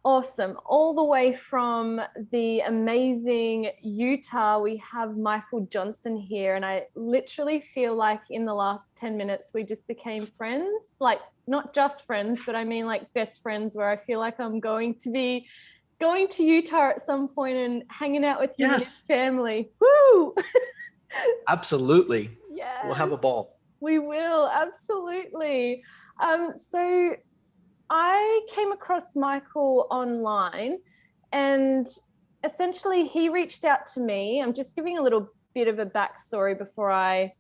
Awesome. All the way from the amazing Utah, we have Michael Johnson here. And I literally feel like in the last 10 minutes, we just became friends, like not just friends, but I mean like best friends, where I feel like I'm going to be going to Utah at some point and hanging out with him and his family. Woo! Absolutely. Yes. We'll have a ball. We will. Absolutely. So I came across Michael online, and essentially he reached out to me. I'm just giving a little bit of a backstory before I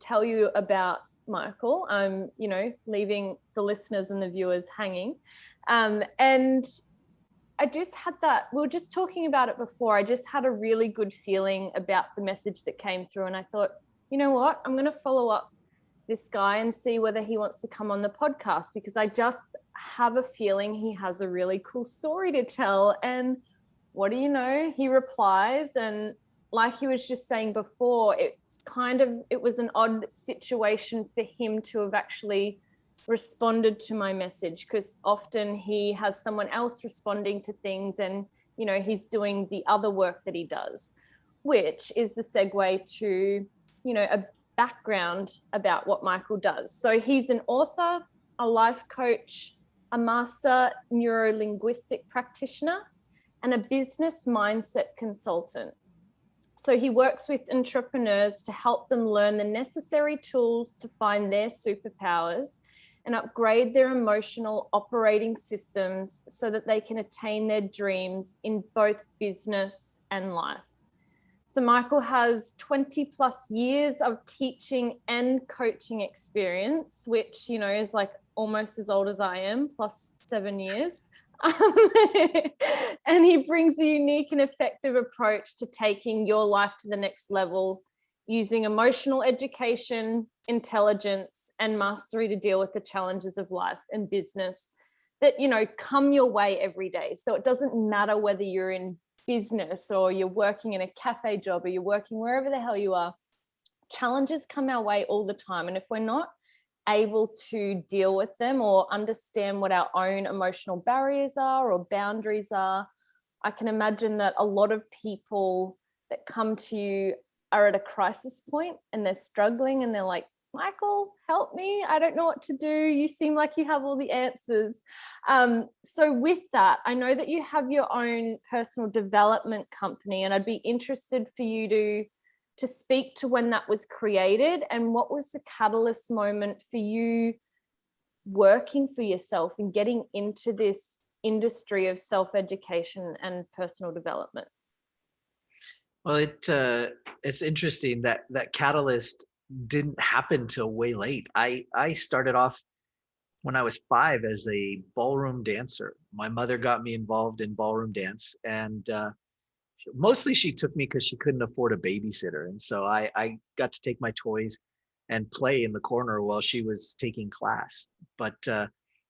tell you about Michael. I'm, leaving the listeners and the viewers hanging. And I just had that, we were just talking about it before. I just had a really good feeling about the message that came through. And I thought, you know what, I'm going to follow up this guy and see whether he wants to come on the podcast, because I just have a feeling he has a really cool story to tell. And what do you know, he replies, and like he was just saying before, it was an odd situation for him to have actually responded to my message, because often he has someone else responding to things, and he's doing the other work that he does, which is the segue to a background about what Michael does. So he's an author, a life coach, a master neuro-linguistic practitioner, and a business mindset consultant. So he works with entrepreneurs to help them learn the necessary tools to find their superpowers and upgrade their emotional operating systems so that they can attain their dreams in both business and life. So Michael has 20 plus years of teaching and coaching experience, which, is like almost as old as I am, plus 7 years. And he brings a unique and effective approach to taking your life to the next level using emotional education, intelligence, and mastery to deal with the challenges of life and business that, come your way every day. So it doesn't matter whether you're in business or you're working in a cafe job or you're working wherever the hell you are, challenges come our way all the time. And if we're not able to deal with them or understand what our own emotional barriers are or boundaries are, I can imagine that a lot of people that come to you are at a crisis point and they're struggling and they're like, Michael, help me. I don't know what to do. You seem like you have all the answers. So with that, I know that you have your own personal development company, and I'd be interested for you to speak to when that was created and what was the catalyst moment for you working for yourself and getting into this industry of self-education and personal development. Well, it's interesting that catalyst didn't happen till way late. I started off when I was 5 as a ballroom dancer. My mother got me involved in ballroom dance, and mostly she took me because she couldn't afford a babysitter. And so I got to take my toys and play in the corner while she was taking class. But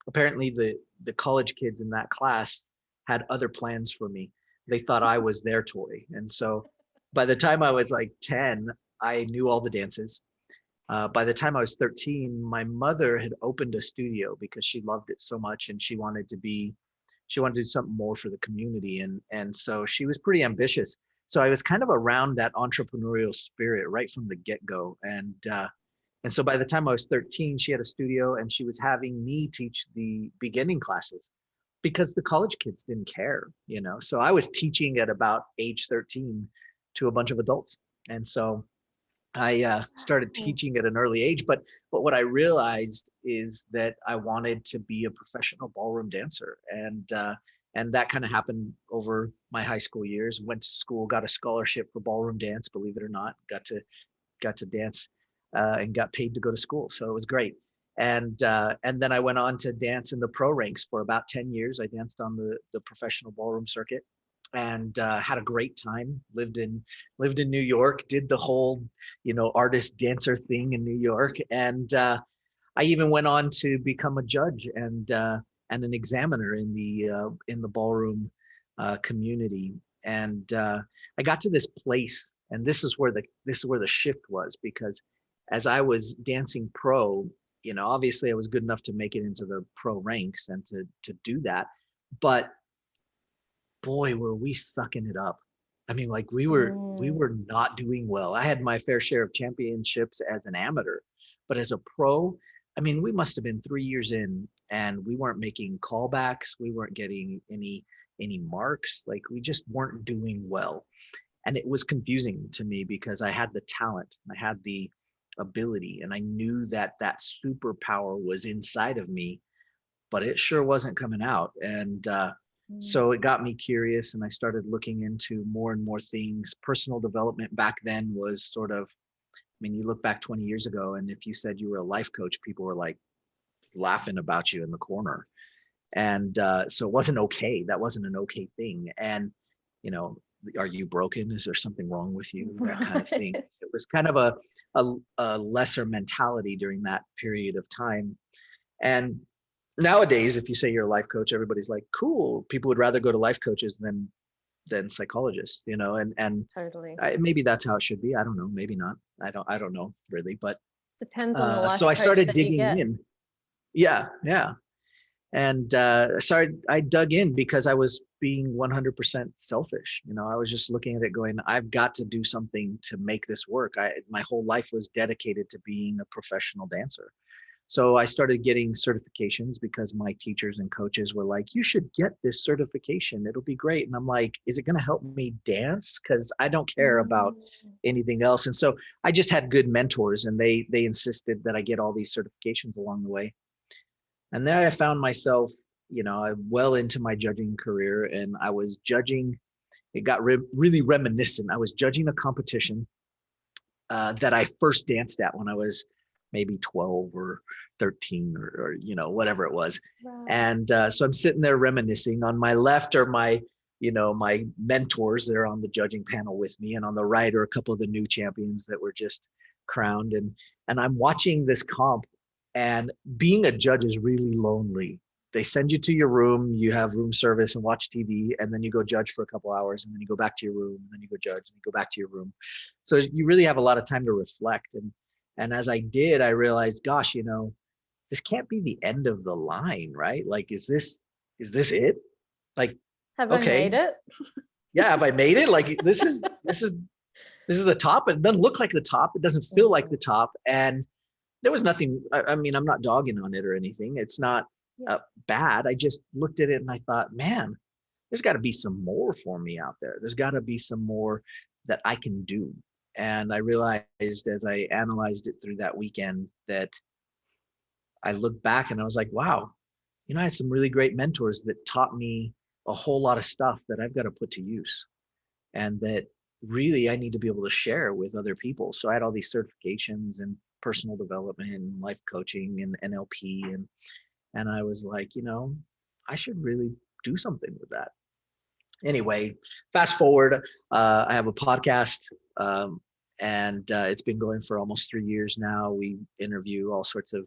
apparently the college kids in that class had other plans for me. They thought I was their toy. And so by the time I was like 10, I knew all the dances. By the time I was 13, my mother had opened a studio because she loved it so much, and she wanted to do something more for the community. And so she was pretty ambitious. So I was kind of around that entrepreneurial spirit right from the get-go. And so by the time I was 13, she had a studio and she was having me teach the beginning classes because the college kids didn't care, So I was teaching at about age 13 to a bunch of adults. And so I started teaching at an early age, but what I realized is that I wanted to be a professional ballroom dancer, and that kind of happened over my high school years. Went to school, got a scholarship for ballroom dance, believe it or not. Got to dance and got paid to go to school, so it was great. And then I went on to dance in the pro ranks for about 10 years. I danced on the professional ballroom circuit, and had a great time. Lived in New York, did the whole artist dancer thing in New York, and I even went on to become a judge and an examiner in the ballroom community. And I got to this place, and this is where the shift was, because as I was dancing pro, obviously I was good enough to make it into the pro ranks and to do that, but boy, were we sucking it up. I mean, like we were not doing well. I had my fair share of championships as an amateur, but as a pro, I mean, we must have been 3 years in and we weren't making callbacks. We weren't getting any marks. Like we just weren't doing well. And it was confusing to me because I had the talent, I had the ability, and I knew that that superpower was inside of me, but it sure wasn't coming out. And so it got me curious, and I started looking into more and more things. Personal development back then was sort of, I mean, you look back 20 years ago, and if you said you were a life coach, people were like laughing about you in the corner. And so it wasn't okay. That wasn't an okay thing. And, you know, are you broken? Is there something wrong with you? That kind of thing. It was kind of a lesser mentality during that period of time. And nowadays, if you say you're a life coach, everybody's like, cool. People would rather go to life coaches than psychologists, you know, and Totally. maybe that's how it should be. I don't know. Maybe not. I don't know really, but Depends on the life so I coach started that you digging get. in. Yeah. Yeah. And I dug in because I was being 100% selfish. You know, I was just looking at it going, I've got to do something to make this work. My whole life was dedicated to being a professional dancer. So I started getting certifications because my teachers and coaches were like, you should get this certification. It'll be great. And I'm like, is it going to help me dance? Because I don't care about anything else. And so I just had good mentors, and they insisted that I get all these certifications along the way. And there I found myself, you know, well into my judging career, and I was judging. It got really reminiscent. I was judging a competition that I first danced at when I was maybe 12 or 13 or you know, whatever it was. Wow. And so I'm sitting there reminiscing. On my left are my, you know, my mentors. They're on the judging panel with me, and on the right are a couple of the new champions that were just crowned. And I'm watching this comp, and being a judge is really lonely. They send you to your room, you have room service and watch TV, and then you go judge for a couple hours, and then you go back to your room, and then you go judge, and you go back to your room. So you really have a lot of time to reflect. And as I did, I realized, gosh, you know, this can't be the end of the line, right? Like, is this it? Like, Have I made okay, it? yeah, have I made it? Like, this is the top. It doesn't look like the top. It doesn't feel like the top. And there was nothing, I mean, I'm not dogging on it or anything. It's not bad. I just looked at it and I thought, man, there's got to be some more for me out there. There's got to be some more that I can do. And I realized as I analyzed it through that weekend that I looked back and I was like, wow, you know, I had some really great mentors that taught me a whole lot of stuff that I've got to put to use, and that really I need to be able to share with other people. So I had all these certifications and personal development and life coaching and NLP, and I was like, you know, I should really do something with that. Anyway, fast forward, I have a podcast, and it's been going for almost 3 years now. We interview all sorts of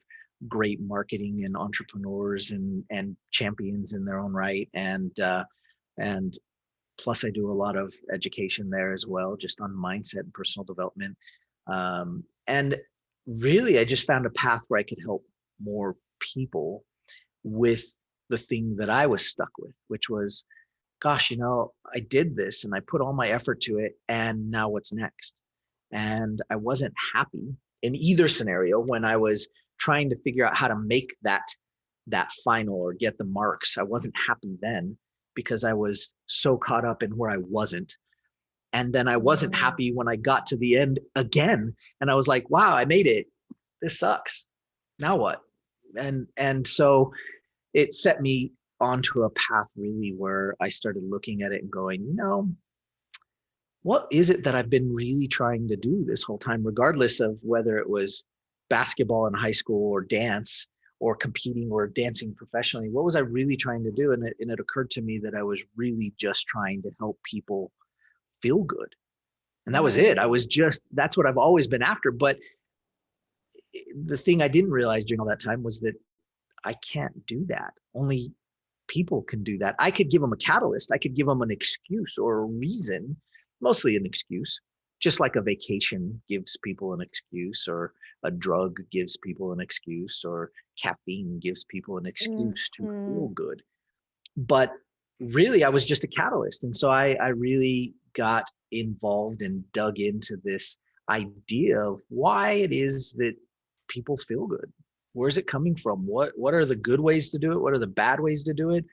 great marketing and entrepreneurs and champions in their own right, and plus I do a lot of education there as well, just on mindset and personal development. And really, I just found a path where I could help more people with the thing that I was stuck with, which was, gosh, you know, I did this and I put all my effort to it, and now what's next? And I wasn't happy in either scenario. When I was trying to figure out how to make that final or get the marks, I wasn't happy then because I was so caught up in where I wasn't. And then I wasn't happy when I got to the end again, and I was like, wow, I made it. This sucks. Now what? And so it set me onto a path really where I started looking at it and going, you know, what is it that I've been really trying to do this whole time, regardless of whether it was basketball in high school or dance or competing or dancing professionally? What was I really trying to do? And it occurred to me that I was really just trying to help people feel good. And that was it. That's what I've always been after. But the thing I didn't realize during all that time was that I can't do that. Only people can do that. I could give them a catalyst. I could give them an excuse or a reason, mostly an excuse, just like a vacation gives people an excuse, or a drug gives people an excuse, or caffeine gives people an excuse to feel good. But really, I was just a catalyst. And so I really got involved and dug into this idea of why it is that people feel good. Where's it coming from? What are the good ways to do it? What are the bad ways to do it?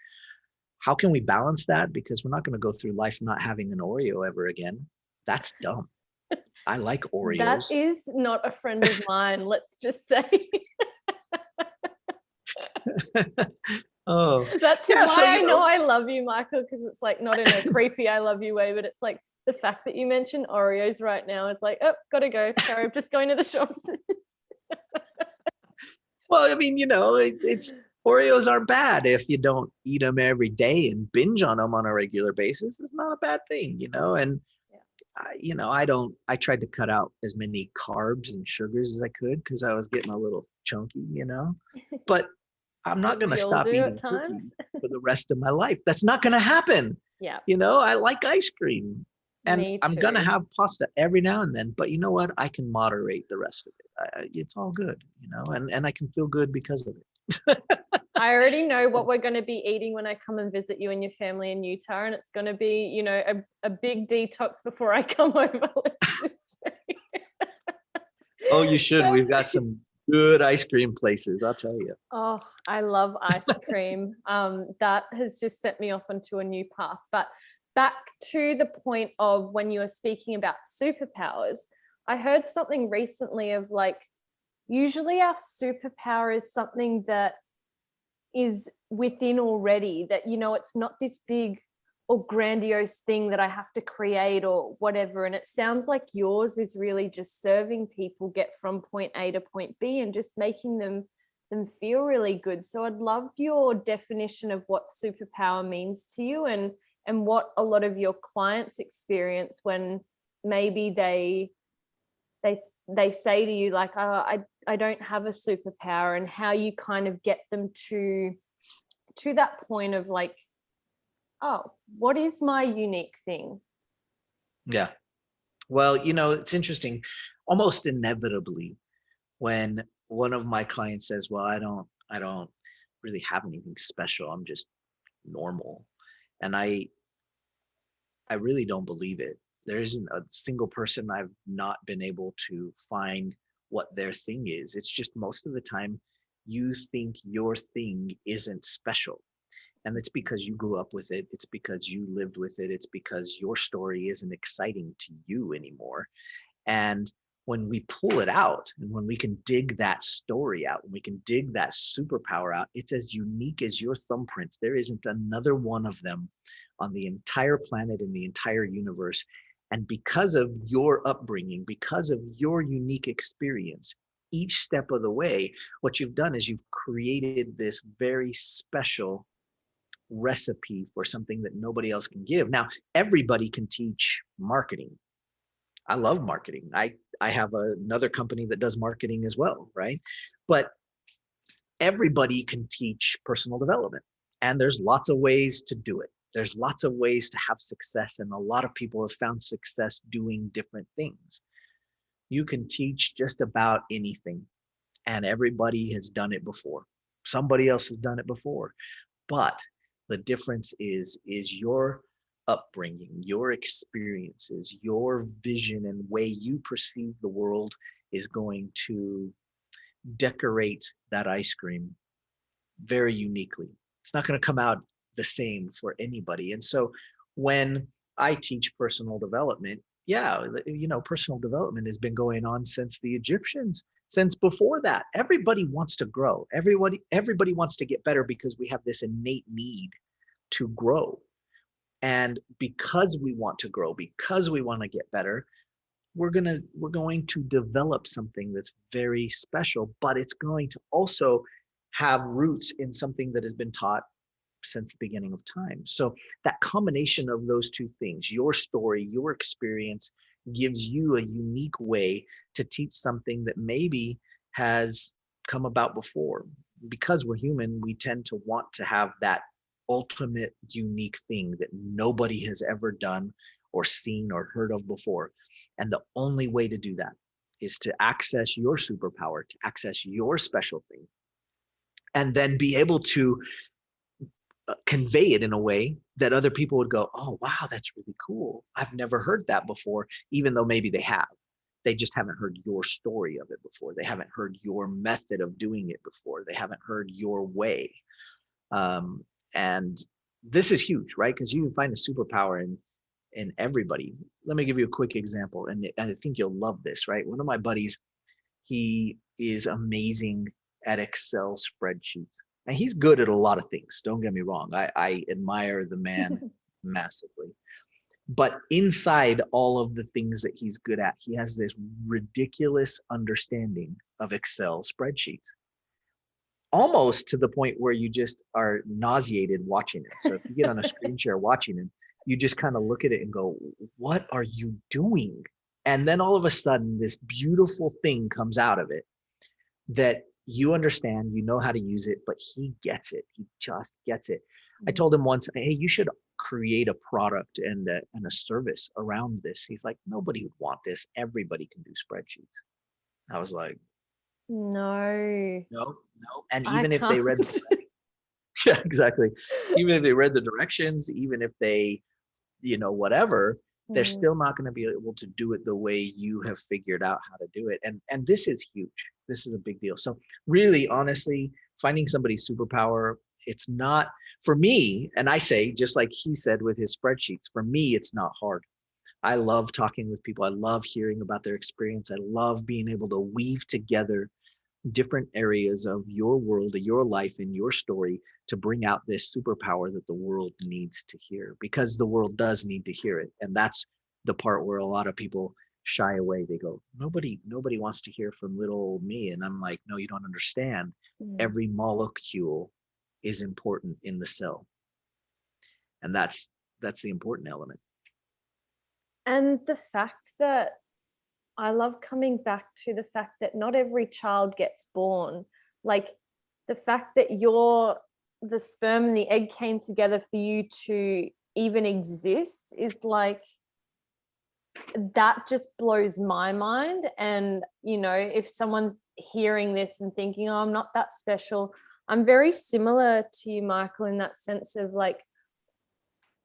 How can we balance that? Because we're not going to go through life not having an Oreo ever again. That's dumb. I like That Oreos. is not a friend of mine, let's just say. Oh, That's yeah. So, why I know I love you, Michael, because it's like not in a creepy I love you way, but it's like the fact that you mentioned Oreos right now is like, oh, gotta go. Sorry, I'm just going to the shops. well, I mean, it's Oreos are bad if you don't eat them every day and binge on them on a regular basis. It's not a bad thing, and I tried to cut out as many carbs and sugars as I could because I was getting a little chunky, but I'm not As going to we all stop do at eating cookies times. for the rest of my life. That's not going to happen. Yeah, I like ice cream and me I'm going to too. have pasta every now and then, but you know what? I can moderate the rest of it. It's all good, and I can feel good because of it. I already know what we're going to be eating when I come and visit you and your family in Utah, and it's going to be, a big detox before I come over. Let's just say. Oh, you should. But, We've got some good ice cream places, I'll tell you. oh, I love ice cream. That has just set me off onto a new path. But back to the point of when you were speaking about superpowers, I heard something recently of like, usually our superpower is something that is within already, that it's not this big or grandiose thing that I have to create or whatever. And it sounds like yours is really just serving people get from point A to point B and just making them feel really good. So I'd love your definition of what superpower means to you, and what a lot of your clients experience when maybe they say to you like, oh, I don't have a superpower, and how you kind of get them to that point of like, oh, what is my unique thing? Yeah. Well, it's interesting. Almost inevitably, when one of my clients says, "Well, I don't really have anything special. I'm just normal," and I really don't believe it. There isn't a single person I've not been able to find what their thing is. It's just most of the time you think your thing isn't special. And it's because you grew up with it. It's because you lived with it. It's because your story isn't exciting to you anymore. And when we pull it out and when we can dig that story out, when we can dig that superpower out, it's as unique as your thumbprint. There isn't another one of them on the entire planet, in the entire universe. And because of your upbringing, because of your unique experience, each step of the way, what you've done is you've created this very special recipe for something that nobody else can give. Now, everybody can teach marketing. I love marketing. I have another company that does marketing as well, right? But everybody can teach personal development, and there's lots of ways to do it. There's lots of ways to have success, and a lot of people have found success doing different things. You can teach just about anything, and everybody has done it before. Somebody else has done it before. But the difference is your upbringing, your experiences, your vision and way you perceive the world is going to decorate that ice cream very uniquely. It's not going to come out the same for anybody. And so when I teach personal development, yeah, personal development has been going on since the Egyptians, since before that. Everybody wants to grow. Everybody wants to get better because we have this innate need to grow. And because we want to grow, because we want to get better, we're going to develop something that's very special, but it's going to also have roots in something that has been taught since the beginning of time. So that combination of those two things, your story, your experience, gives you a unique way to teach something that maybe has come about before. Because we're human, we tend to want to have that ultimate unique thing that nobody has ever done or seen or heard of before. And the only way to do that is to access your superpower, to access your special thing, and then be able to convey it in a way that other people would go, oh, wow, that's really cool. I've never heard that before, even though maybe they have. They just haven't heard your story of it before. They haven't heard your method of doing it before. They haven't heard your way. And this is huge, right? Because you can find a superpower in everybody. Let me give you a quick example, and I think you'll love this, right? One of my buddies, he is amazing at Excel spreadsheets. And he's good at a lot of things. Don't get me wrong. I admire the man massively. But inside all of the things that he's good at, he has this ridiculous understanding of Excel spreadsheets, almost to the point where you just are nauseated watching it. So if you get on a screen share watching it, you just kind of look at it and go, what are you doing? And then all of a sudden, this beautiful thing comes out of it that you understand, you know how to use it, but he gets it. He just gets it. I told him once, hey, you should create a product and a service around this. He's like, nobody would want this. Everybody can do spreadsheets. I was like, no. And I even if they read, yeah, exactly. Even if they read the directions, even if they, whatever, they're still not going to be able to do it the way you have figured out how to do it. And this is huge. This is a big deal. So really, honestly, finding somebody's superpower, it's not for me. And I say, just like he said with his spreadsheets, for me, it's not hard. I love talking with people. I love hearing about their experience. I love being able to weave together different areas of your world, of your life, and your story to bring out this superpower that the world needs to hear, because the world does need to hear it. And that's the part where a lot of people shy away. They go, nobody wants to hear from little old me. And I'm like, no, you don't understand. Every molecule is important in the cell. And that's the important element. And the fact that I love coming back to the fact that not every child gets born. Like the fact that the sperm and the egg came together for you to even exist is like, that just blows my mind. And, if someone's hearing this and thinking, oh, I'm not that special, I'm very similar to you, Michael, in that sense of like,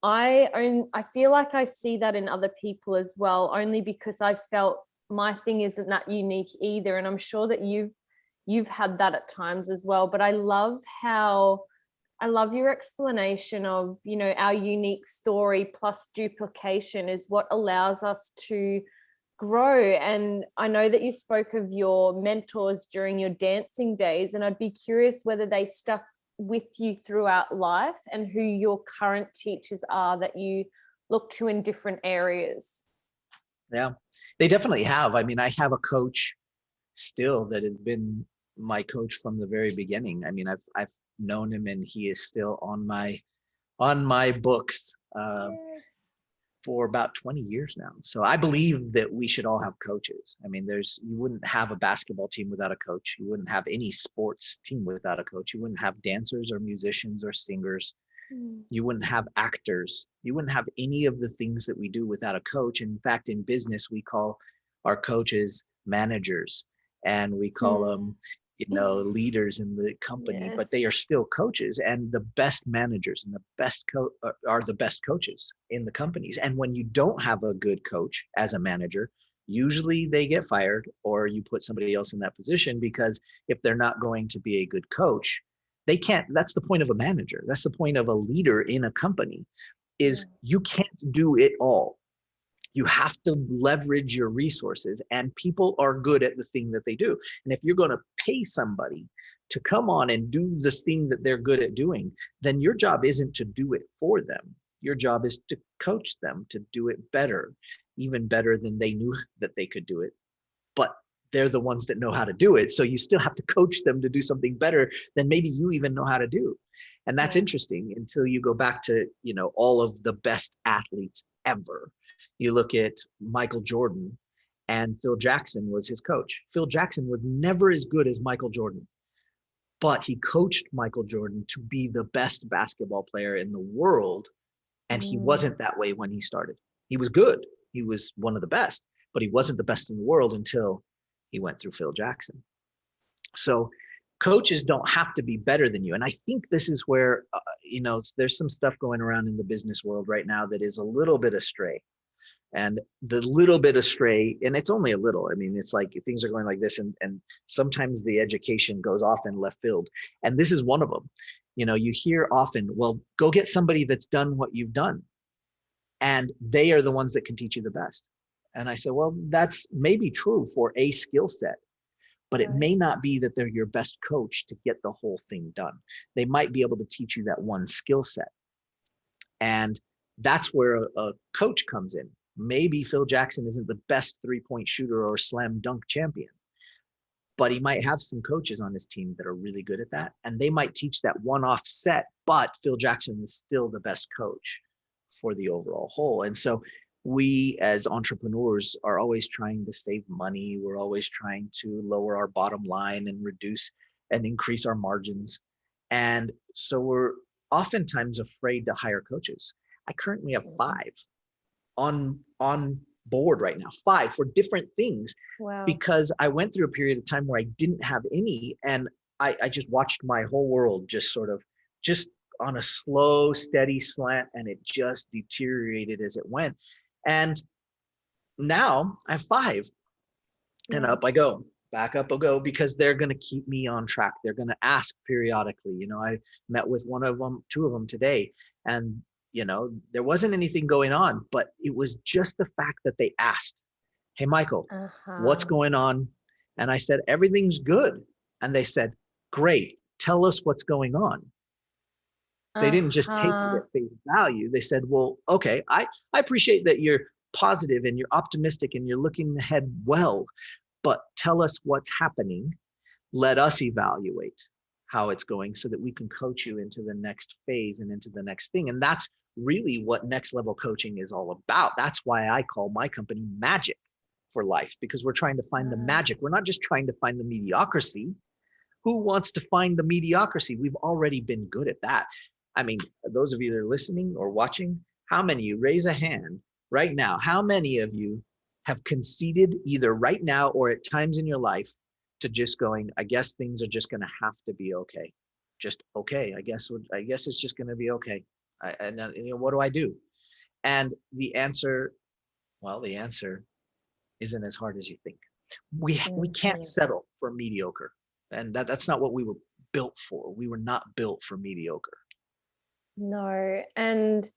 I feel like I see that in other people as well, only because I felt my thing isn't that unique either. And I'm sure that you've had that at times as well. But I love your explanation of, our unique story plus duplication is what allows us to grow. And I know that you spoke of your mentors during your dancing days, and I'd be curious whether they stuck with you throughout life and who your current teachers are that you look to in different areas. Yeah, they definitely have. I mean, I have a coach still that has been my coach from the very beginning. I mean, I've known him, and he is still on my books for about 20 years now. So I believe that we should all have coaches. I mean, you wouldn't have a basketball team without a coach. You wouldn't have any sports team without a coach. You wouldn't have dancers or musicians or singers. You wouldn't have actors. You wouldn't have any of the things that we do without a coach. In fact, in business, we call our coaches managers, and we call them, leaders in the company, but they are still coaches. And the best managers and the best are the best coaches in the companies. And when you don't have a good coach as a manager, usually they get fired, or you put somebody else in that position, because if they're not going to be a good coach, they can't. That's the point of a manager. That's the point of a leader in a company, is you can't do it all. You have to leverage your resources, and people are good at the thing that they do. And if you're going to pay somebody to come on and do the thing that they're good at doing, then your job isn't to do it for them. Your job is to coach them to do it better, even better than they knew that they could do it. But they're the ones that know how to do it. So you still have to coach them to do something better than maybe you even know how to do. And that's interesting until you go back to, all of the best athletes ever. You look at Michael Jordan, and Phil Jackson was his coach. Phil Jackson was never as good as Michael Jordan, but he coached Michael Jordan to be the best basketball player in the world. And he wasn't that way when he started. He was good. He was one of the best, but he wasn't the best in the world until he went through Phil Jackson. So coaches don't have to be better than you. And I think this is where, there's some stuff going around in the business world right now that is a little bit astray. And the little bit astray, and it's only a little, I mean, it's like things are going like this, and sometimes the education goes off in left field. And this is one of them. You hear often, well, go get somebody that's done what you've done, and they are the ones that can teach you the best. And I said, well, that's maybe true for a skill set, but it may not be that they're your best coach to get the whole thing done. They might be able to teach you that one skill set. And that's where a coach comes in. Maybe Phil Jackson isn't the best 3-point shooter or slam dunk champion, but he might have some coaches on his team that are really good at that. And they might teach that one-off set, but Phil Jackson is still the best coach for the overall whole. And so we as entrepreneurs are always trying to save money. We're always trying to lower our bottom line and reduce and increase our margins. And so we're oftentimes afraid to hire coaches. I currently have 5 on board right now, 5 for different things. Wow. Because I went through a period of time where I didn't have any, and I just watched my whole world just sort of just on a slow, steady slant, and it just deteriorated as it went. And now I have 5, and up I go, back up I go, because they're going to keep me on track. They're going to ask periodically. I met with 2 of them today, and there wasn't anything going on, but it was just the fact that they asked, hey, Michael, what's going on? And I said, everything's good. And they said, great, tell us what's going on. They didn't just take it at face value. They said, well, okay, I appreciate that you're positive and you're optimistic and you're looking ahead well, but tell us what's happening. Let us evaluate how it's going so that we can coach you into the next phase and into the next thing. And that's really what next level coaching is all about. That's why I call my company Majic for Life, because we're trying to find the magic. We're not just trying to find the mediocrity. Who wants to find the mediocrity? We've already been good at that. I mean, those of you that are listening or watching, how many of you, raise a hand right now, how many of you have conceded either right now or at times in your life to just going, I guess things are just going to have to be okay. Just okay. I guess it's just going to be okay. And what do I do? And the answer isn't as hard as you think. We can't settle for mediocre, and that's not what we were built for. We were not built for mediocre. No, and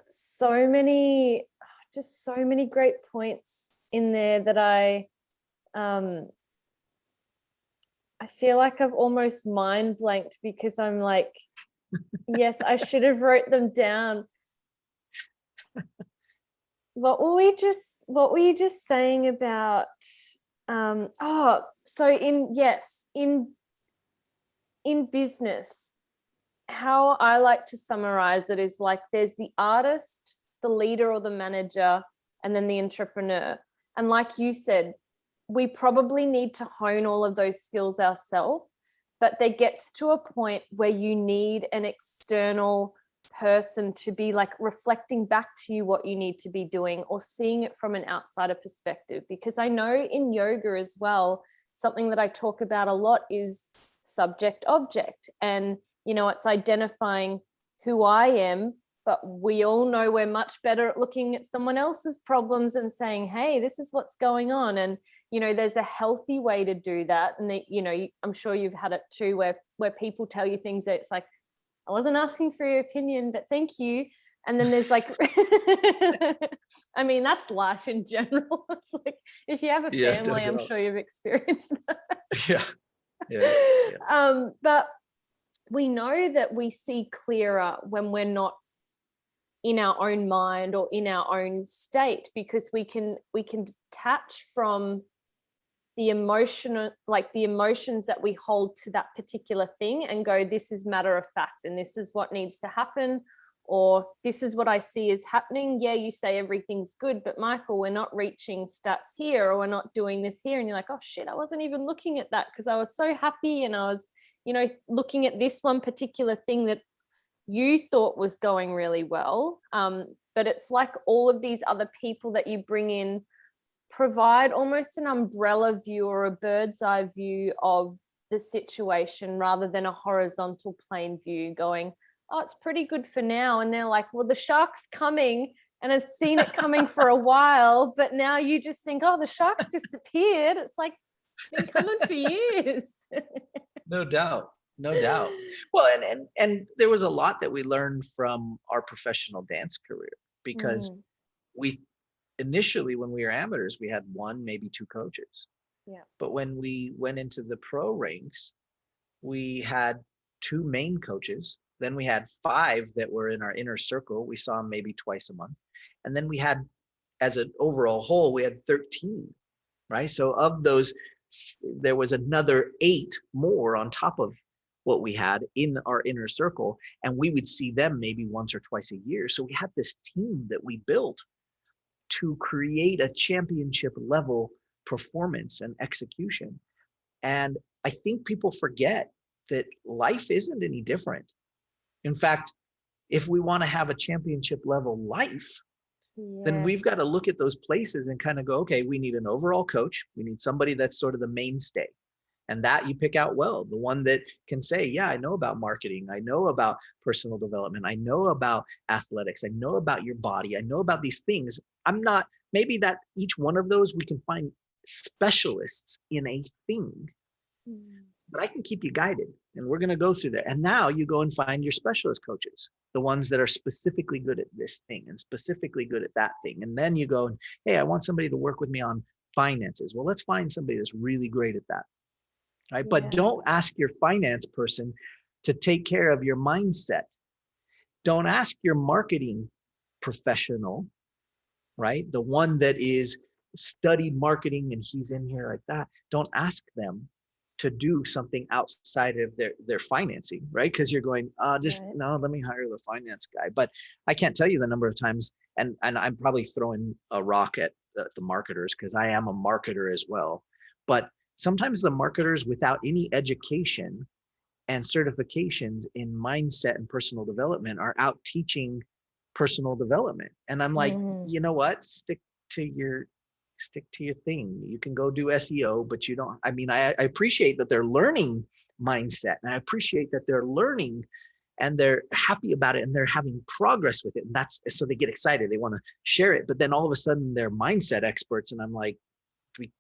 so many great points in there that I feel like I've almost mind blanked, because I'm like, yes, I should have wrote them down. What were you just saying about so in business, how I like to summarize it is like there's the artist, the leader or the manager, and then the entrepreneur. And like you said, we probably need to hone all of those skills ourselves, but there gets to a point where you need an external person to be like reflecting back to you what you need to be doing, or seeing it from an outsider perspective. Because I know in yoga as well, something that I talk about a lot is subject object, and it's identifying who I am, but we all know we're much better at looking at someone else's problems and saying, hey, this is what's going on. And there's a healthy way to do that. And I'm sure you've had it too, where people tell you things that it's like, I wasn't asking for your opinion, but thank you. And then there's like, I mean, that's life in general. It's like, if you have a family, I'm sure you've experienced that. Yeah. But we know that we see clearer when we're not in our own mind or in our own state, because we can detach from the emotions that we hold to that particular thing and go, this is matter of fact, and this is what needs to happen, or this is what I see is happening. Yeah, you say everything's good, but Michael, we're not reaching stats here, or we're not doing this here. And you're like, oh shit, I wasn't even looking at that because I was so happy, and I was, looking at this one particular thing that you thought was going really well. But it's like all of these other people that you bring in provide almost an umbrella view or a bird's eye view of the situation rather than a horizontal plane view going, oh, it's pretty good for now. And they're like, well, the shark's coming and I've seen it coming for a while, but now you just think, oh, the shark's disappeared. It's like, it's been coming for years. No doubt. No doubt. Well, and there was a lot that we learned from our professional dance career, because we initially, when we were amateurs, we had one, maybe two coaches. Yeah. But when we went into the pro ranks, we had two main coaches. Then we had five that were in our inner circle. We saw them maybe twice a month. And then we had, as an overall whole, we had 13, right? So of those, there was another 8 more on top of what we had in our inner circle. And we would see them maybe once or twice a year. So we had this team that we built to create a championship level performance and execution. And I think people forget that life isn't any different. In fact, if we want to have a championship level life, then we've got to look at those places and kind of go, okay, we need an overall coach. We need somebody that's sort of the mainstay. And that you pick out well, the one that can say, yeah, I know about marketing. I know about personal development. I know about athletics. I know about your body. I know about these things. I'm not, maybe that each one of those, we can find specialists in a thing, but I can keep you guided, and we're going to go through that. And now you go and find your specialist coaches, the ones that are specifically good at this thing and specifically good at that thing. And then you go and, hey, I want somebody to work with me on finances. Well, let's find somebody that's really great at that. Right? But don't ask your finance person to take care of your mindset. Don't ask your marketing professional, right? The one that is studied marketing and he's in here like that. Don't ask them to do something outside of their financing, right? Because you're going, no, let me hire the finance guy. But I can't tell you the number of times, and I'm probably throwing a rock at the marketers, because I am a marketer as well. But sometimes the marketers, without any education and certifications in mindset and personal development, are out teaching personal development. And I'm like, you know what? Stick to your thing. You can go do SEO, but you don't, I mean, I appreciate that they're learning mindset, and I appreciate that they're learning and they're happy about it and they're having progress with it. And that's, so they get excited. They want to share it. But then all of a sudden they're mindset experts. And I'm like,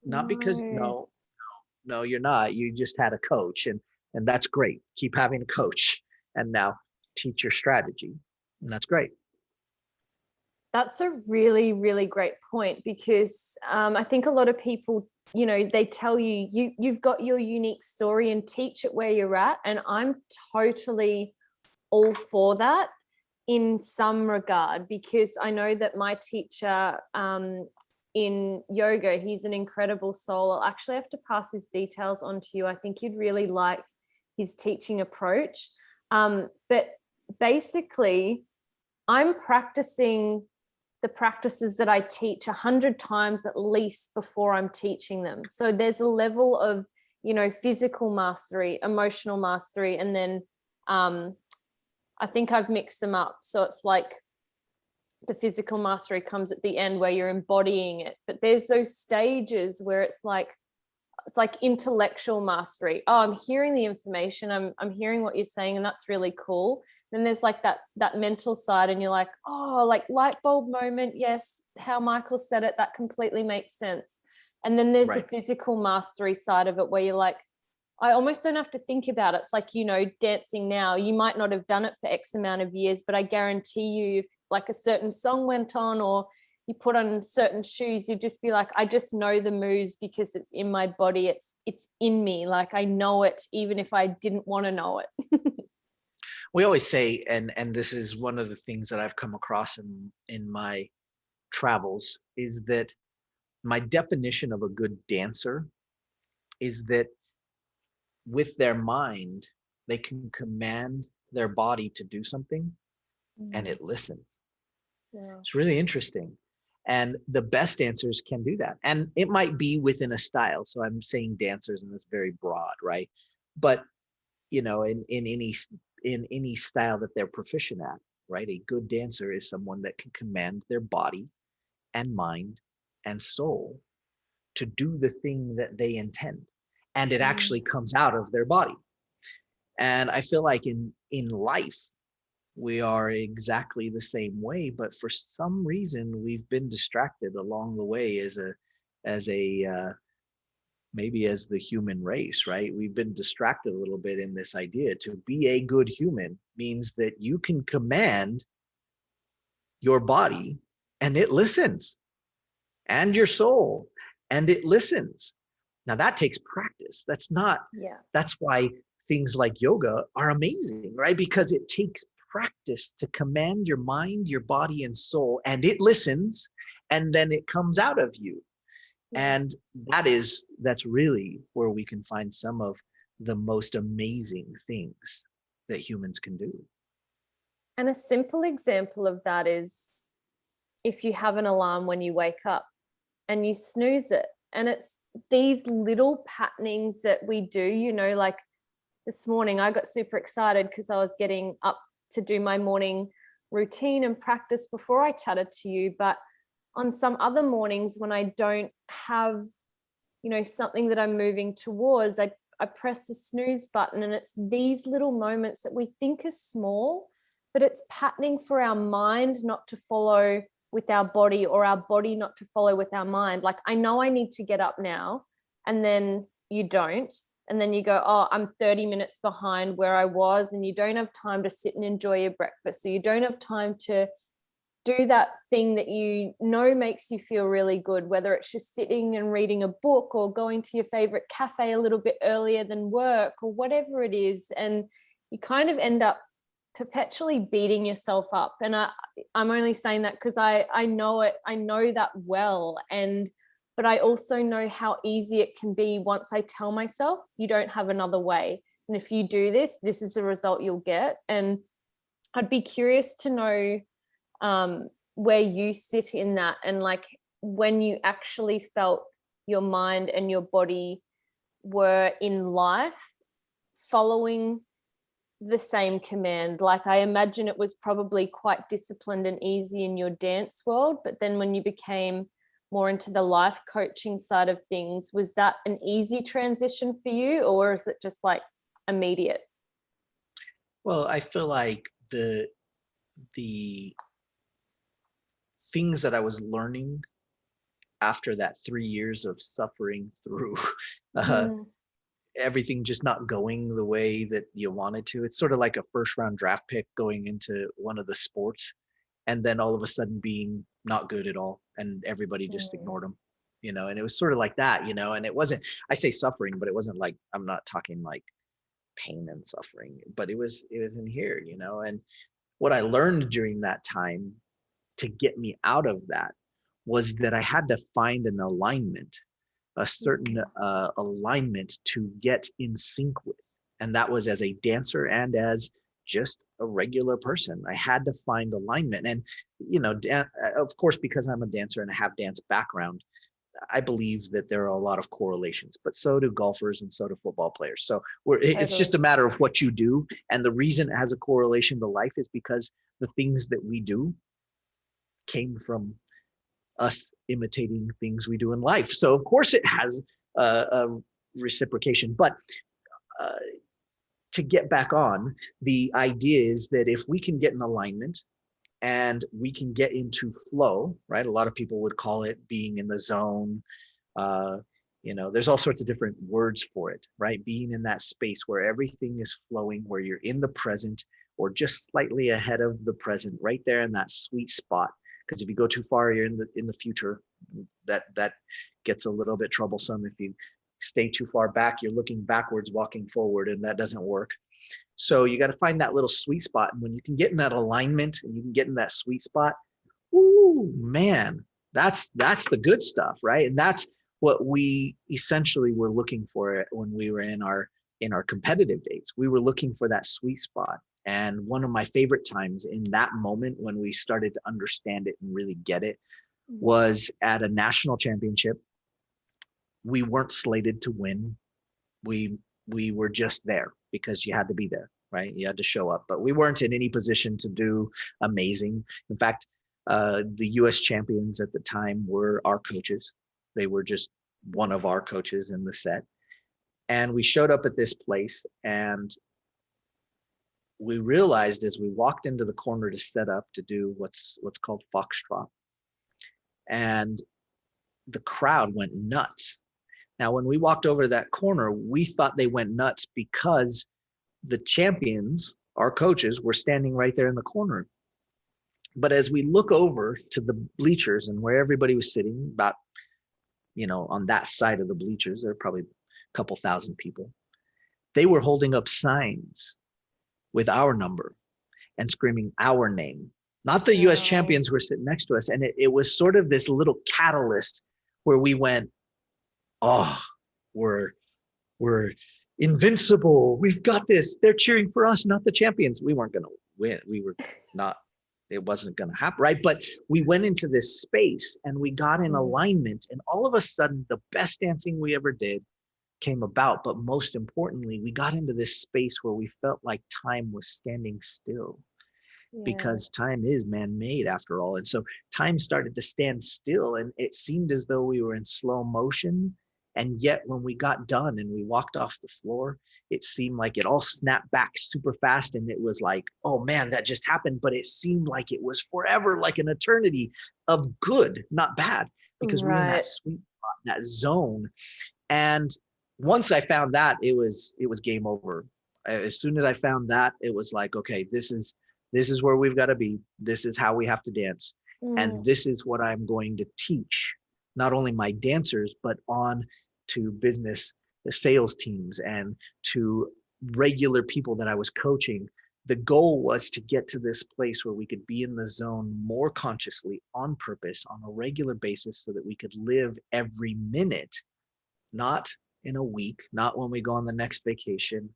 not because, no, you're not. You just had a coach, and that's great. Keep having a coach, and now teach your strategy, and that's great. That's a really, really great point, because I think a lot of people, they tell you've got your unique story and teach it where you're at. And I'm totally all for that in some regard, because I know that my teacher in yoga, he's an incredible soul. I'll actually have to pass his details on to you. I think you'd really like his teaching approach. But basically, I'm practicing the practices that I teach 100 times at least before I'm teaching them. So there's a level of, physical mastery, emotional mastery, and then I think I've mixed them up. So it's like the physical mastery comes at the end where you're embodying it. But there's those stages where it's like intellectual mastery. Oh, I'm hearing the information. I'm hearing what you're saying, and that's really cool. Then there's like that mental side, and you're like, oh, like light bulb moment. Yes, how Michael said it, that completely makes sense. And then there's the physical mastery side of it, where you're like, I almost don't have to think about it. It's like, dancing now, you might not have done it for X amount of years, but I guarantee you, if like a certain song went on or you put on certain shoes, you'd just be like, I just know the moves because it's in my body. It's in me. Like I know it, even if I didn't want to know it. We always say, and this is one of the things that I've come across in my travels, is that my definition of a good dancer is that with their mind, they can command their body to do something and it listens. Yeah. It's really interesting. And the best dancers can do that. And it might be within a style. So I'm saying dancers, and that's very broad, right? But, in any style that they're proficient at, right? A good dancer is someone that can command their body and mind and soul to do the thing that they intend. and it Mm. actually comes out of their body. And I feel like in life, we are exactly the same way, but for some reason we've been distracted along the way as a maybe as the human race, right? We've been distracted a little bit in this idea. To be a good human means that you can command your body and it listens, and your soul and it listens. Now that takes practice. Yeah. That's why things like yoga are amazing, right? Because it takes practice to command your mind, your body, and soul, and it listens, and then it comes out of you. Yeah. And that's really where we can find some of the most amazing things that humans can do. And a simple example of that is if you have an alarm when you wake up and you snooze it. And it's these little patternings that we do, like this morning, I got super excited because I was getting up to do my morning routine and practice before I chatted to you. But on some other mornings when I don't have, something that I'm moving towards, I press the snooze button, and it's these little moments that we think are small, but it's patterning for our mind not to follow with our body, or our body not to follow with our mind. Like, I know I need to get up now, and then you don't. And then you go, oh, I'm 30 minutes behind where I was, and you don't have time to sit and enjoy your breakfast. So you don't have time to do that thing that makes you feel really good, whether it's just sitting and reading a book or going to your favorite cafe a little bit earlier than work or whatever it is. And you kind of end up perpetually beating yourself up. And I'm only saying that because I know it. I know that well. But I also know how easy it can be once I tell myself, you don't have another way. And if you do this, this is the result you'll get. And I'd be curious to know where you sit in that, and like when you actually felt your mind and your body were in life following the same command. Like, I imagine it was probably quite disciplined and easy in your dance world, but then when you became more into the life coaching side of things, was that an easy transition for you, or is it just like immediate? Well, I feel like the things that I was learning after that 3 years of suffering through uh, Mm, everything just not going the way that you wanted to. It's sort of like a first round draft pick going into one of the sports, and then all of a sudden being not good at all, and everybody just mm, ignored him, and it was sort of like that, and it wasn't, I say suffering, but it wasn't like, I'm not talking like pain and suffering, but it was in here, and what I learned during that time to get me out of that was that I had to find an alignment, a certain mm, alignment to get in sync with. And that was as a dancer and as just a regular person. I had to find alignment. And, of course, because I'm a dancer and I have dance background, I believe that there are a lot of correlations, but so do golfers and so do football players. So it's just totally. a matter of what you do. And the reason it has a correlation to life is because the things that we do came from us imitating things we do in life. So of course it has a reciprocation. But uh, to get back on, the idea is that if we can get in alignment and we can get into flow, right? A lot of people would call it being in the zone. Uh, there's all sorts of different words for it, right? Being in that space where everything is flowing, where you're in the present or just slightly ahead of the present, right there in that sweet spot. Because if you go too far, you're in the future. That gets a little bit troublesome. If you stay too far back, you're looking backwards, walking forward, and that doesn't work. So you got to find that little sweet spot. And when you can get in that alignment and you can get in that sweet spot, ooh, man, that's the good stuff, right? And that's what we essentially were looking for when we were in our competitive days. We were looking for that sweet spot. And one of my favorite times in that moment when we started to understand it and really get it Mm, was at a national championship. We weren't slated to win. We were just there because you had to be there, right? You had to show up, but we weren't in any position to do amazing. In fact, the U.S. champions at the time were our coaches. They were just one of our coaches in the set. And we showed up at this place, and we realized as we walked into the corner to set up to do what's called foxtrot, and the crowd went nuts. Now, when we walked over to that corner, we thought they went nuts because the champions, our coaches, were standing right there in the corner. But as we look over to the bleachers and where everybody was sitting, about, on that side of the bleachers, there were probably a couple thousand people. They were holding up signs with our number and screaming our name. Not the US champions were sitting next to us. And it was sort of this little catalyst where we went, oh, we're invincible. We've got this. They're cheering for us, not the champions. We weren't going to win. We were not, it wasn't going to happen, right? But we went into this space and we got in alignment, and all of a sudden the best dancing we ever did came about. But most importantly, we got into this space where we felt like time was standing still, because time is man-made after all. And so time started to stand still, and it seemed as though we were in slow motion. And yet when we got done and we walked off the floor, it seemed like it all snapped back super fast. And it was like, oh man, that just happened. But it seemed like it was forever, like an eternity of good, not bad, because we're in that sweet spot, that zone. And once I found that, it was game over. As soon as I found that, it was like, okay, this is where we've got to be. This is how we have to dance. And this is what I'm going to teach, not only my dancers, but on to business, the sales teams, and to regular people that I was coaching. The goal was to get to this place where we could be in the zone more consciously, on purpose, on a regular basis, so that we could live every minute, not in a week, not when we go on the next vacation,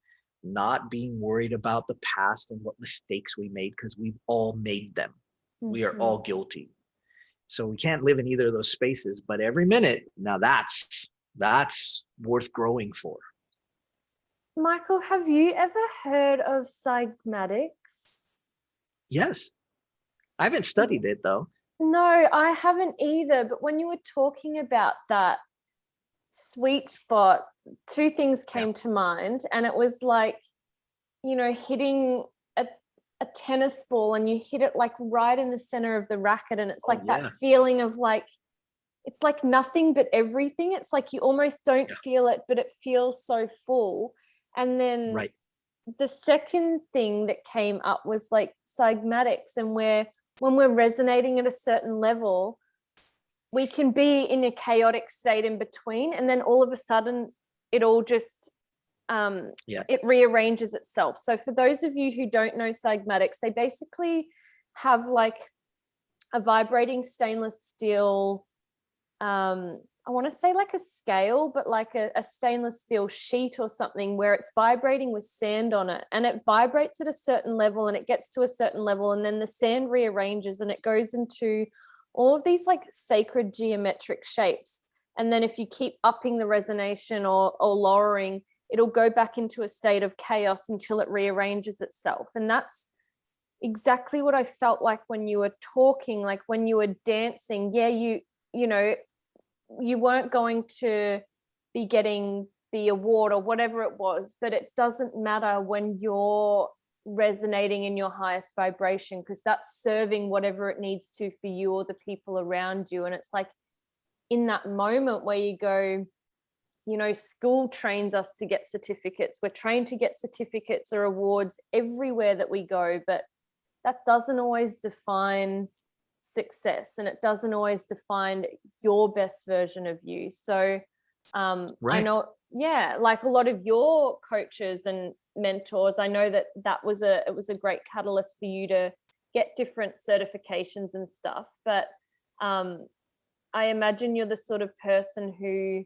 not being worried about the past and what mistakes we made, because we've all made them. We are all guilty. So we can't live in either of those spaces, but every minute, now that's worth growing for. Michael, have you ever heard of cymatics? Yes. I haven't studied it though. No, I haven't either. But when you were talking about that sweet spot, two things came to mind. And it was like, hitting a tennis ball and you hit it like right in the center of the racket, and it's like that feeling of like, it's like nothing but everything. It's like you almost don't feel it, but it feels so full. And then the second thing that came up was like cymatics, and when we're resonating at a certain level, we can be in a chaotic state in between, and then all of a sudden it all just it rearranges itself. So for those of you who don't know cymatics, they basically have like a vibrating stainless steel, I want to say like a scale, but like a stainless steel sheet or something, where it's vibrating with sand on it, and it vibrates at a certain level and it gets to a certain level, and then the sand rearranges and it goes into all of these like sacred geometric shapes. And then if you keep upping the resonation or lowering, it'll go back into a state of chaos until it rearranges itself. And that's exactly what I felt like when you were talking, like when you were dancing. Yeah, you weren't going to be getting the award or whatever it was, but it doesn't matter when you're resonating in your highest vibration, because that's serving whatever it needs to for you or the people around you. And it's like in that moment where you go, school trains us to get certificates. We're trained to get certificates or awards everywhere that we go, but that doesn't always define success, and it doesn't always define your best version of you. So I know, like a lot of your coaches and mentors, I know that it was a great catalyst for you to get different certifications and stuff. But I imagine you're the sort of person who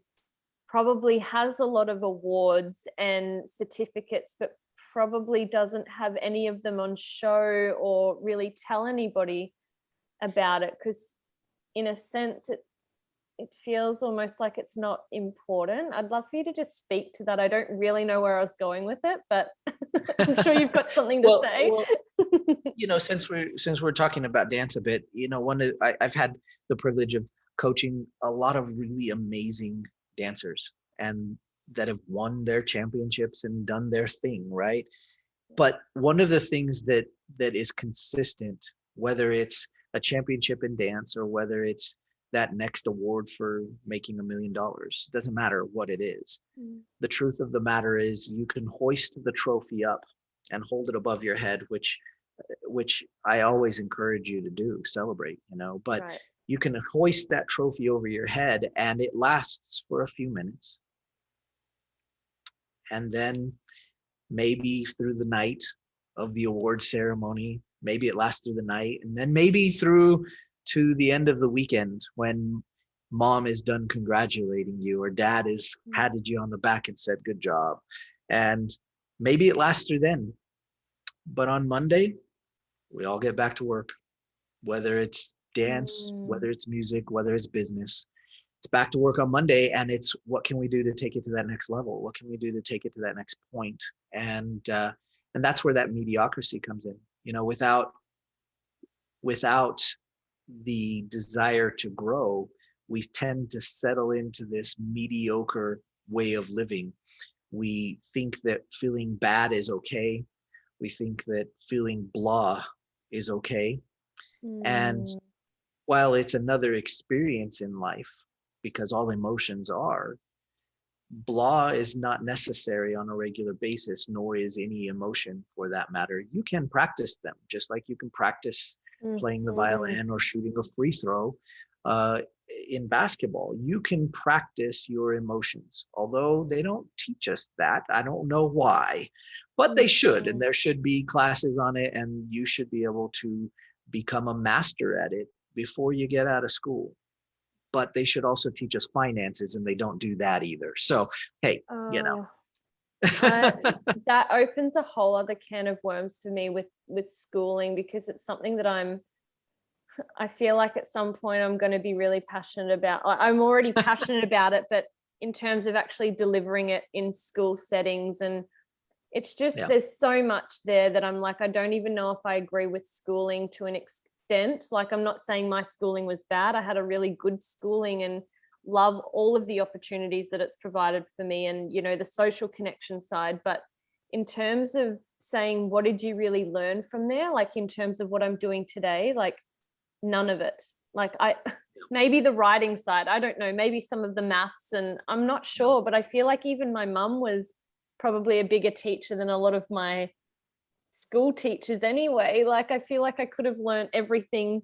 probably has a lot of awards and certificates, but probably doesn't have any of them on show or really tell anybody about it, because in a sense it feels almost like it's not important. I'd love for you to just speak to that. I don't really know where I was going with it, but I'm sure you've got something to say. Well, since we're talking about dance a bit, I've had the privilege of coaching a lot of really amazing dancers, and that have won their championships and done their thing, right? But one of the things that is consistent, whether it's a championship in dance or whether it's that next award for making $1 million, doesn't matter what it is. The truth of the matter is you can hoist the trophy up and hold it above your head, which I always encourage you to do, celebrate, but Right. you can hoist that trophy over your head and it lasts for a few minutes. And then maybe through the night of the award ceremony, maybe it lasts through the night, and then maybe through to the end of the weekend when mom is done congratulating you or dad has patted you on the back and said good job, and maybe it lasts through then. But on Monday we all get back to work, whether it's dance, whether it's music, whether it's business. It's back to work on Monday, and it's what can we do to take it to that next level? What can we do to take it to that next point? And that's where that mediocrity comes in. Without the desire to grow, we tend to settle into this mediocre way of living. We think that feeling bad is okay. We think that feeling blah is okay. And while it's another experience in life, because all emotions are, blah is not necessary on a regular basis, nor is any emotion for that matter. You can practice them, just like you can practice playing the violin or shooting a free throw. In basketball, you can practice your emotions, although they don't teach us that. I don't know why, but they should, and there should be classes on it, and you should be able to become a master at it before you get out of school. But they should also teach us finances, and they don't do that either. So, hey, that opens a whole other can of worms for me with schooling, because it's something that I feel like at some point I'm going to be really passionate about. I'm already passionate about it, but in terms of actually delivering it in school settings, and it's just, there's so much there that I'm like, I don't even know if I agree with schooling to an extent. Like, I'm not saying my schooling was bad. I had a really good schooling and love all of the opportunities that it's provided for me, and the social connection side. But in terms of saying, what did you really learn from there? Like, in terms of what I'm doing today, like, none of it. Like, maybe the writing side, I don't know, maybe some of the maths, and I'm not sure, but I feel like even my mum was probably a bigger teacher than a lot of my school teachers anyway. Like, I feel like I could have learned everything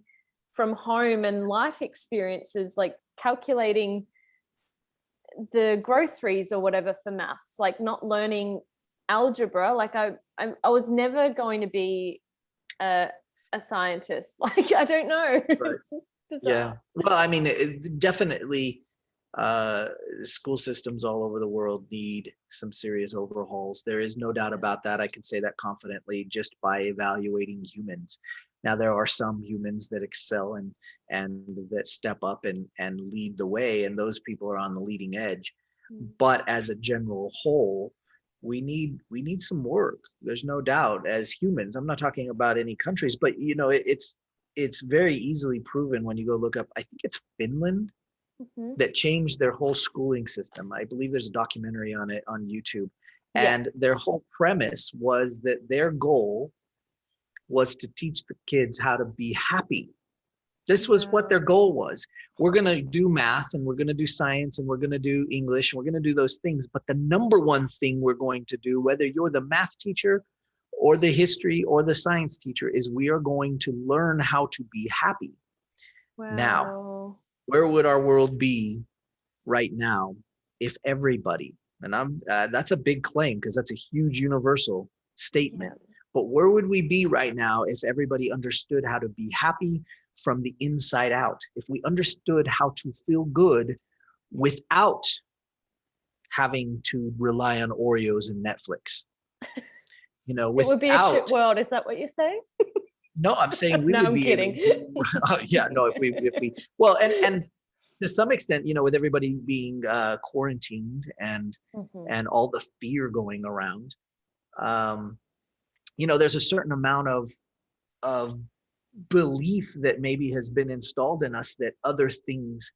from home and life experiences, like calculating the groceries or whatever for maths, like not learning algebra. Like, I was never going to be a scientist. Like, I don't know. Right. Yeah. Well, I mean, definitely school systems all over the world need some serious overhauls. There is no doubt about that. I can say that confidently just by evaluating humans. Now, there are some humans that excel and that step up and lead the way, and those people are on the leading edge. But as a general whole, we need some work. There's no doubt, as humans. I'm not talking about any countries, but it's very easily proven when you go look up. I think it's Finland that changed their whole schooling system. I believe there's a documentary on it on YouTube. And their whole premise was that their goal was to teach the kids how to be happy. This was what their goal was. We're going to do math, and we're going to do science, and we're going to do English, and we're going to do those things. But the number one thing we're going to do, whether you're the math teacher or the history or the science teacher, is we are going to learn how to be happy. Now, where would our world be right now if everybody, and that's a big claim because that's a huge universal statement, but where would we be right now if everybody understood how to be happy from the inside out? If we understood how to feel good without having to rely on Oreos and Netflix, it would be a shit world. Is that what you're saying? No, I'm saying we no, would I'm be kidding. if we well, and to some extent, with everybody being quarantined and all the fear going around, there's a certain amount of belief that maybe has been installed in us that other things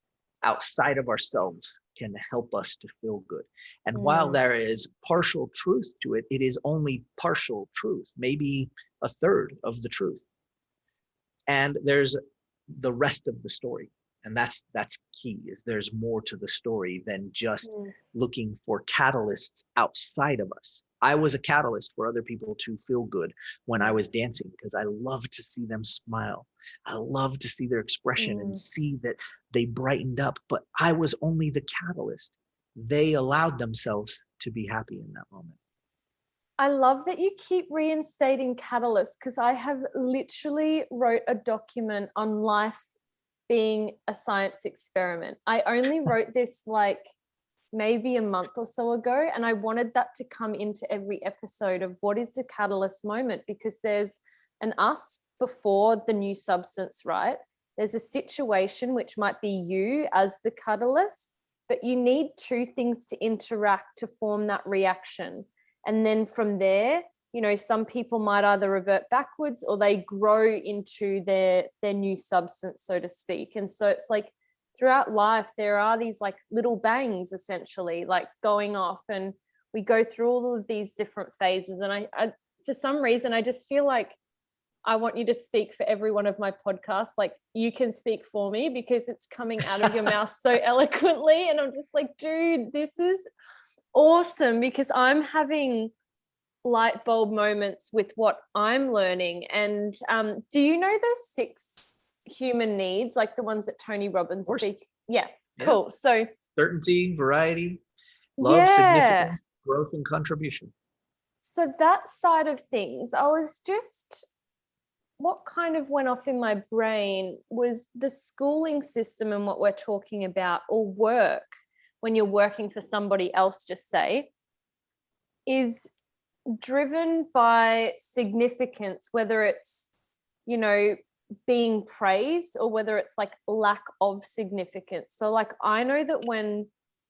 outside of ourselves can help us to feel good. And while there is partial truth to it, it is only partial truth, maybe a third of the truth. And there's the rest of the story. And that's key, is there's more to the story than just looking for catalysts outside of us. I was a catalyst for other people to feel good when I was dancing, because I love to see them smile. I love to see their expression and see that they brightened up, but I was only the catalyst. They allowed themselves to be happy in that moment. I love that you keep reinstating catalysts, because I have literally wrote a document on life being a science experiment. I only wrote this like maybe a month or so ago, and I wanted that to come into every episode of what is the catalyst moment, because there's an us before the new substance, right? There's a situation which might be you as the catalyst, but you need two things to interact to form that reaction. And then from there, you know, some people might either revert backwards or they grow into their new substance, so to speak. And so it's like throughout life, there are these like little bangs essentially like going off, and we go through all of these different phases. And I for some reason, I just feel like I want you to speak for every one of my podcasts. Like, you can speak for me because it's coming out of your mouth so eloquently. And I'm just like, dude, this is awesome, because I'm having light bulb moments with what I'm learning. And do you know those 6 human needs, like the ones that Tony Robbins speak? Yeah, cool. So certainty, variety, love, significance, growth, and contribution. So that side of things, I was just, what kind of went off in my brain was the schooling system and what we're talking about, or work, when you're working for somebody else, just say, is driven by significance, whether it's, you know, being praised or whether it's like lack of significance. So like, I know that when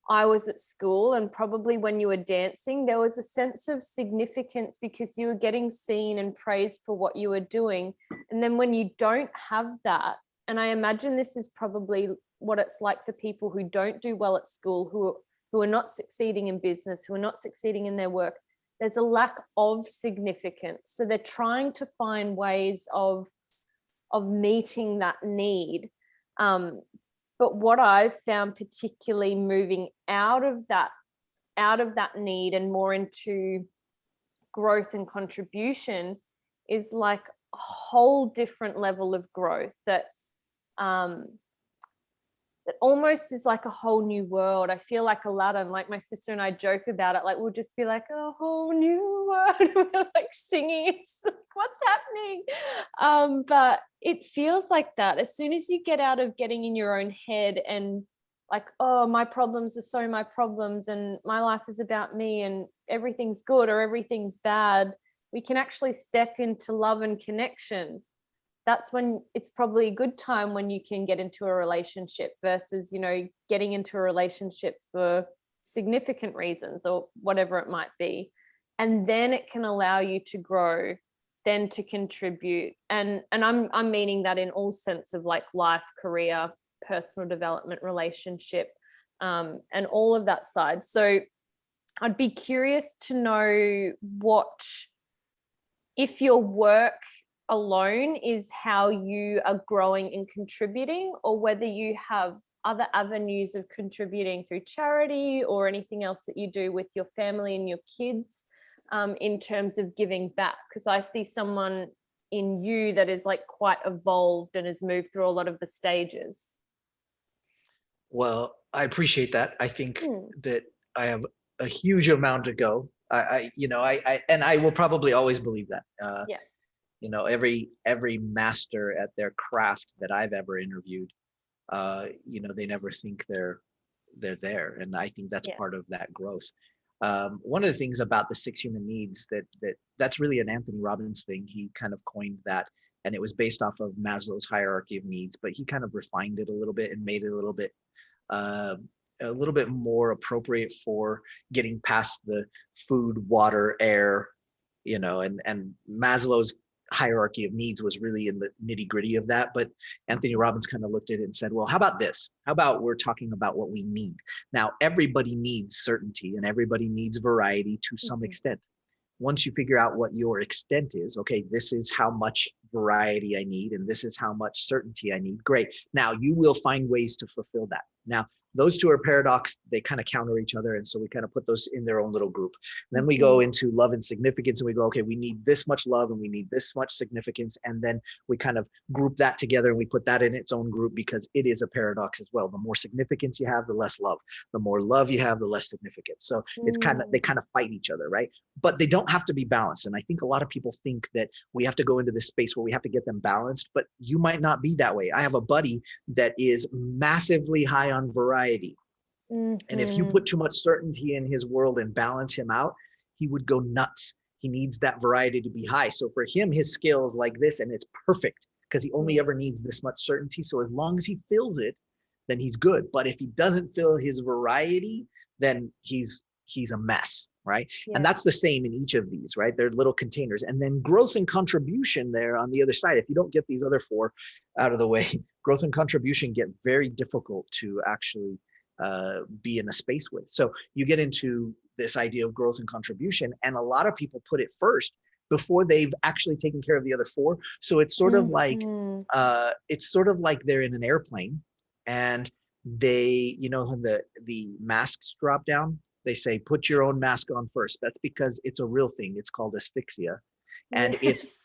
I was at school, and probably when you were dancing, there was a sense of significance because you were getting seen and praised for what you were doing. And then when you don't have that, and I imagine this is probably what it's like for people who don't do well at school, who are not succeeding in business, who are not succeeding in their work, there's a lack of significance. So they're trying to find ways of meeting that need. But what I've found, particularly moving out of that need and more into growth and contribution, is like a whole different level of growth that that almost is like a whole new world. I feel like Aladdin, like my sister and I joke about it, like we'll just be like, a whole new world. We're like singing, it's like, what's happening? But it feels like that. As soon as you get out of getting in your own head and like, oh, my problems are so my problems, and my life is about me, and everything's good or everything's bad, we can actually step into love and connection. That's when it's probably a good time when you can get into a relationship versus, you know, getting into a relationship for significant reasons or whatever it might be. And then it can allow you to grow, then to contribute. And I'm meaning that in all sense of like life, career, personal development, relationship, and all of that side. So I'd be curious to know what, if your work alone is how you are growing and contributing, or whether you have other avenues of contributing through charity or anything else that you do with your family and your kids, in terms of giving back. Because I see someone in you that is like quite evolved and has moved through a lot of the stages. Well, I appreciate that. I think that I have a huge amount to go. I and I will probably always believe that. You know, every master at their craft that I've ever interviewed, you know, they never think they're there, and I think that's part of that growth. One of the things about the 6 human needs that's really an Anthony Robbins thing. He kind of coined that, and it was based off of Maslow's hierarchy of needs, but he kind of refined it a little bit and made it a little bit more appropriate for getting past the food, water, air, you know, and Maslow's hierarchy of needs was really in the nitty gritty of that. But Anthony Robbins kind of looked at it and said, well, how about this? How about we're talking about what we need? Now, everybody needs certainty and everybody needs variety to some extent. Once you figure out what your extent is, okay, this is how much variety I need and this is how much certainty I need. Great. Now you will find ways to fulfill that. Now, those two are paradox. They kind of counter each other. And so we kind of put those in their own little group. And then we go into love and significance and we go, okay, we need this much love and we need this much significance. And then we kind of group that together and we put that in its own group because it is a paradox as well. The more significance you have, the less love. The more love you have, the less significance. So it's they kind of fight each other, right? But they don't have to be balanced. And I think a lot of people think that we have to go into this space where we have to get them balanced, but you might not be that way. I have a buddy that is massively high on variety. And if you put too much certainty in his world and balance him out, he would go nuts. He needs that variety to be high. So for him, his scale is like this and it's perfect because he only ever needs this much certainty. So as long as he fills it, then he's good. But if he doesn't fill his variety, then he's a mess, right? Yeah. And that's the same in each of these, right? They're little containers. And then growth and contribution there on the other side, if you don't get these other four out of the way, growth and contribution get very difficult to actually be in a space with. So you get into this idea of growth and contribution, and a lot of people put it first before they've actually taken care of the other four. So it's sort of like they're in an airplane and they, when the masks drop down, they say, put your own mask on first. That's because it's a real thing. It's called asphyxia. And if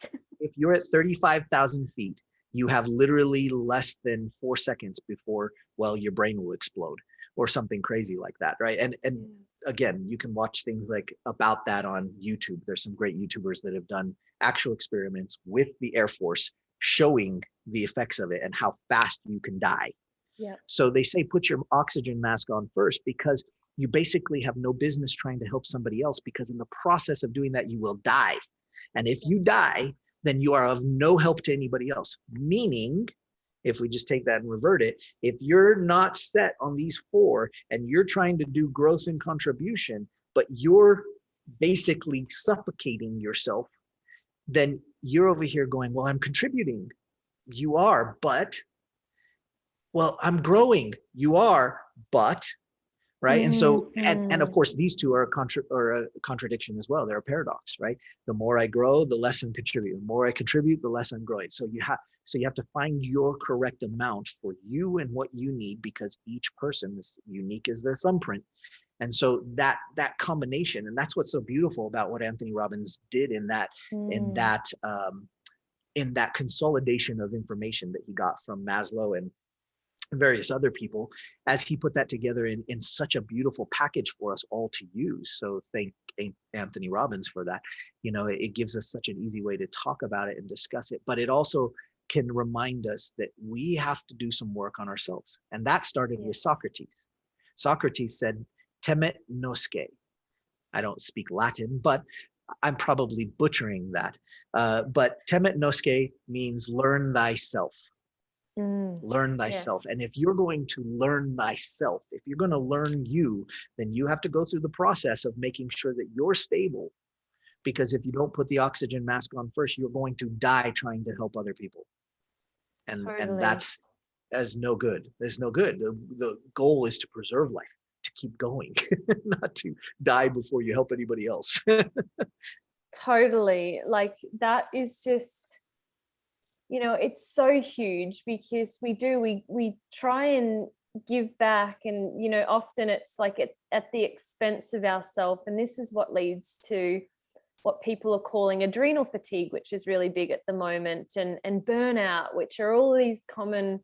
you're at 35,000 feet, you have literally less than 4 seconds before, well, your brain will explode or something crazy like that, right? And again, you can watch things like about that on YouTube. There's some great YouTubers that have done actual experiments with the Air Force showing the effects of it and how fast you can die. Yeah. So they say put your oxygen mask on first because you basically have no business trying to help somebody else, because in the process of doing that, you will die. And if you die, then you are of no help to anybody else. Meaning, if we just take that and revert it, if you're not set on these four and you're trying to do growth and contribution, but you're basically suffocating yourself, then you're over here going, well, I'm contributing. You are, but, well, I'm growing. You are, but, right? And so, and of course, these two are a contradiction as well. They're a paradox, right? The more I grow, the less I'm contributing. The more I contribute, the less I'm growing. So you have to find your correct amount for you and what you need, because each person is unique as their thumbprint. And so that combination, and that's what's so beautiful about what Anthony Robbins did in that consolidation of information that he got from Maslow and various other people, as he put that together in such a beautiful package for us all to use. So thank Anthony Robbins for that. It gives us such an easy way to talk about it and discuss it, but it also can remind us that we have to do some work on ourselves. And that started with Socrates. Socrates said, temet nosce. I don't speak Latin, but I'm probably butchering that. But temet nosce means learn thyself. Learn thyself. Yes. And if you're going to learn thyself, if you're going to learn you, then you have to go through the process of making sure that you're stable. Because if you don't put the oxygen mask on first, you're going to die trying to help other people. And that's no good. There's no good. The goal is to preserve life, to keep going, not to die before you help anybody else. Totally. Like that is just, it's so huge, because we try and give back, and often it's like at the expense of ourselves. And this is what leads to what people are calling adrenal fatigue, which is really big at the moment, and burnout, which are all these common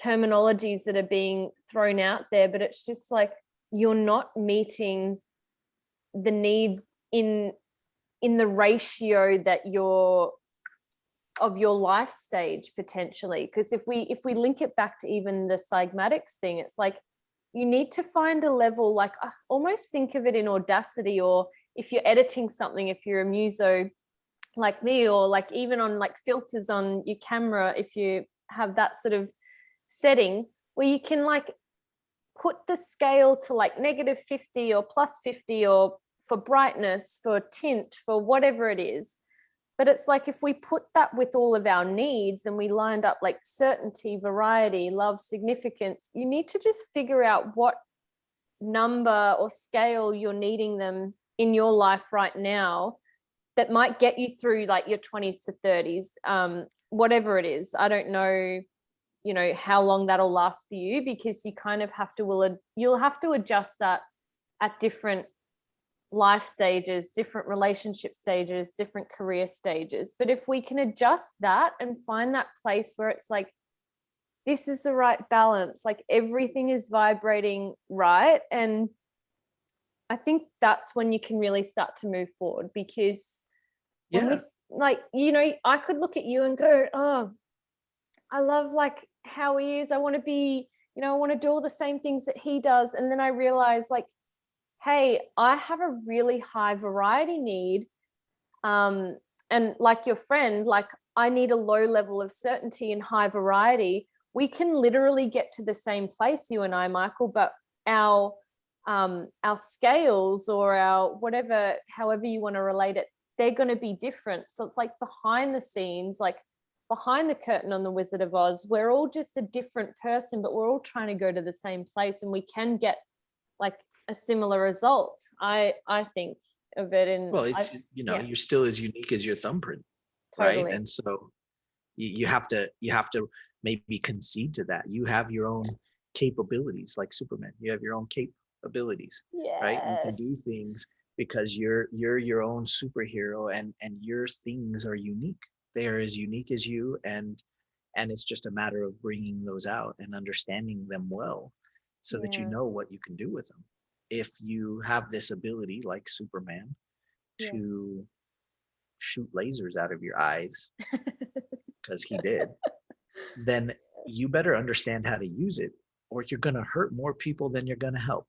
terminologies that are being thrown out there. But it's just like, you're not meeting the needs in the ratio that of your life stage potentially. Because if we link it back to even the cymatics thing, it's like you need to find a level, like almost think of it in Audacity, or if you're editing something, if you're a muso like me, or like even on like filters on your camera, if you have that sort of setting where you can like put the scale to like -50 or +50, or for brightness, for tint, for whatever it is, But it's like, if we put that with all of our needs and we lined up like certainty, variety, love, significance, you need to just figure out what number or scale you're needing them in your life right now that might get you through like your 20s to 30s, whatever it is. I don't know, you know, how long that'll last for you, because you kind of have to, you'll have to adjust that at different life stages, different relationship stages, different career stages. But if we can adjust that and find that place where it's like, this is the right balance, like everything is vibrating right. And I think that's when you can really start to move forward, because when we, like, you know, I could look at you and go, oh, I love like how he is. I want to be, you know, I want to do all the same things that he does. And then I realize like, hey, I have a really high variety need. And like your friend, like I need a low level of certainty and high variety. We can literally get to the same place, you and I, Michael, but our scales or our whatever, however you want to relate it, they're going to be different. So it's like behind the scenes, like behind the curtain on the Wizard of Oz, we're all just a different person, but we're all trying to go to the same place, and we can get like a similar result. I think of it in, well, it's, you know, you're still as unique as your thumbprint, totally. right? And so you have to maybe concede to that. You have your own capabilities, like Superman. You have your own capabilities, right? You can do things because you're your own superhero, and your things are unique. They are as unique as you, and it's just a matter of bringing those out and understanding them well, so that you know what you can do with them. If you have this ability, like Superman, to shoot lasers out of your eyes, because he did, then you better understand how to use it, or you're going to hurt more people than you're going to help.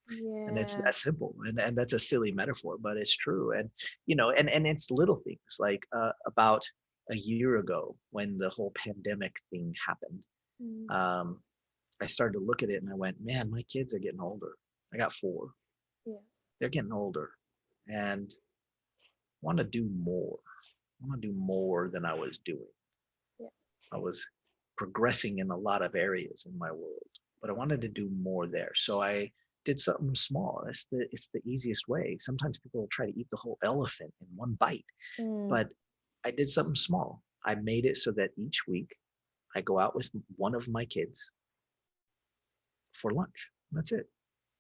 And it's that simple. And that's a silly metaphor, but it's true. And, you know, and it's little things like about a year ago when the whole pandemic thing happened, I started to look at it and I went, man, my kids are getting older. I got 4. They're getting older, and want to do more. I want to do more than I was doing. I was progressing in a lot of areas in my world, but I wanted to do more there. So I did something small. It's the easiest way. Sometimes people will try to eat the whole elephant in one bite, but I did something small. I made it so that each week I go out with one of my kids for lunch. That's it.